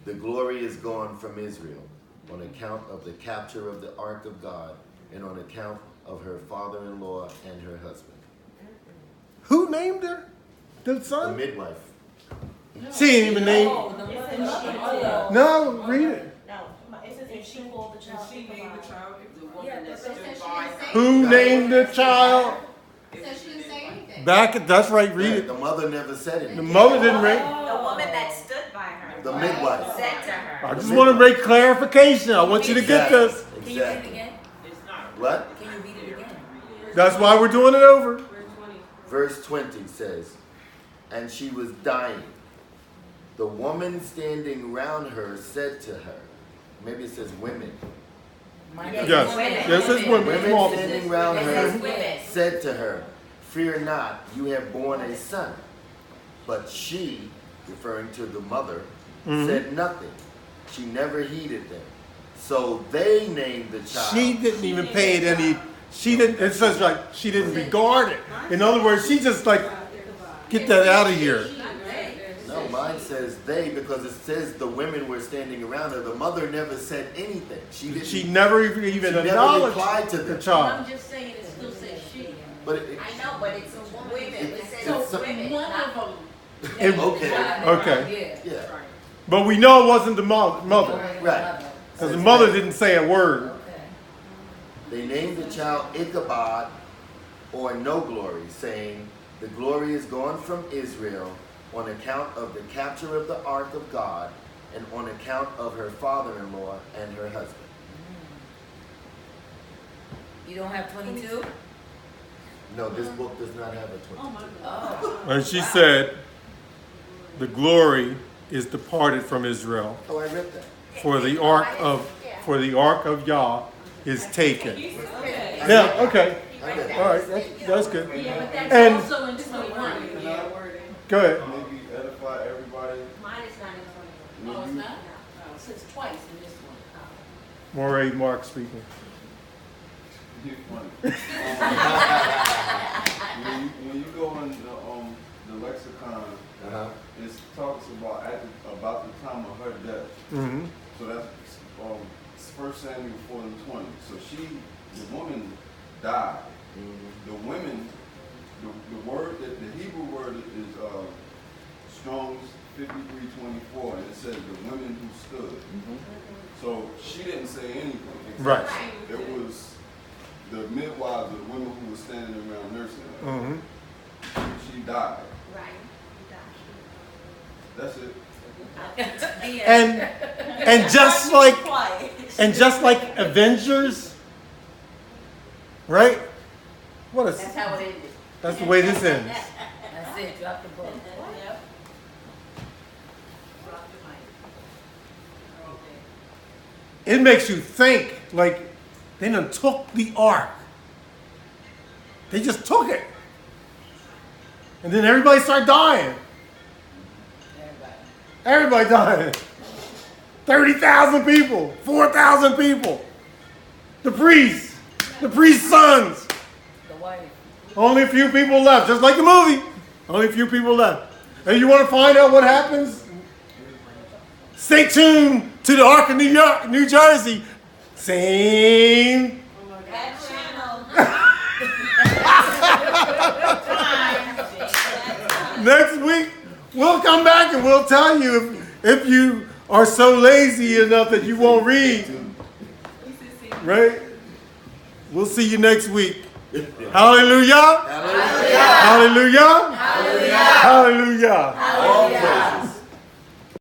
"The glory is gone from Israel, on account of the capture of the Ark of God, and on account of her father-in-law and her husband." Who named her? The The son? midwife. She ain't even named. No, read it. No, it says if she called the child. She named the child, the woman Yeah, that but stood it says she by didn't say her. Who named the child? It says she didn't say anything. That's right, read it. The mother never said The anything. mother didn't read. The woman that stood by her. The midwife. Said to her. I just want to make clarification. I want you to get this. Can you read it Exactly. again? It's not. What? Can you read it again? That's why we're doing it over. Verse 20 says, "And she was dying. The woman standing round her said to her," maybe it says women. Yes, this is women. Women Small. standing round It her says women. said to her, "Fear not, you have borne a son." But she, referring to the mother, said nothing. She never heeded them. So they named the child. She didn't even pay it any. She didn't. It says like she didn't regard it. In other words, she just like get that out of here. No, mine says they, because it says the women were standing around her. The mother never said anything. She never even She never acknowledged replied to the them. I'm child. just saying it still says she. But it, I know, but it's women. It says It's- women. One not- of them. It- okay, Okay, yeah, but we know it wasn't the mother right. because the mother didn't say a word. Okay. They named the child Ichabod, or no glory, saying, "The glory is gone from Israel on account of the capture of the Ark of God, and on account of her father-in-law and her husband." You don't have 22? No, this book does not have a 20. Oh my God. Oh. And she said, "The glory is departed from Israel, Oh, I read that. for the ark of Yah is taken." Okay. Yeah. Okay. I read that. All right. That's good. Yeah, but that's And- also in 21. Go ahead. Maybe edify everybody. Mine is not in Oh, it's When you, not? Oh, it says twice in this one. Moray Mark speaking. you're funny. When you go in the lexicon, it talks about about the time of her death. Mm-hmm. So that's 1 Samuel 4:20. So the woman died. The women, the word that the Hebrew word is Strong's 53:24, and it says the women who stood. So she didn't say anything. Right. It was the midwives or the women who were standing around nursing her. Mm-hmm. She died. Right. That's it. And just like Avengers, right? What a That's how it ended. that's the way this ends. That's it. Drop the book. Yep. It makes you think like they done took the ark. They just took it. And then everybody started dying. Everybody dying. 30,000 people, 4,000 people. The priest's sons. The wife. Only a few people left, just like the movie. Only a few people left. And you want to find out what happens? Stay tuned to the Ark of New Jersey. Same. That channel. Next week, we'll come back and we'll tell you if you are so lazy enough that you won't read. Right? We'll see you next week. Hallelujah. Hallelujah. Hallelujah. Hallelujah. All praises.